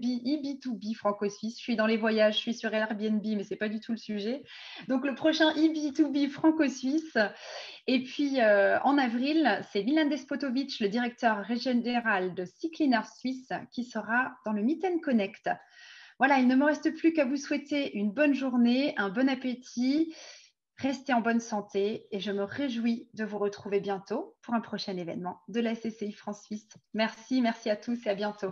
eB2B franco-suisse. Je suis dans les voyages, je suis sur Airbnb, mais ce n'est pas du tout le sujet. Donc, le prochain eB2B franco-suisse. Et puis, en avril, c'est Milan Despotovic, le directeur général de Cyclinaire Suisse, qui sera dans le Meet and Connect. Voilà, il ne me reste plus qu'à vous souhaiter une bonne journée, un bon appétit. Restez en bonne santé et je me réjouis de vous retrouver bientôt pour un prochain événement de la CCI France-Suisse. Merci à tous et à bientôt.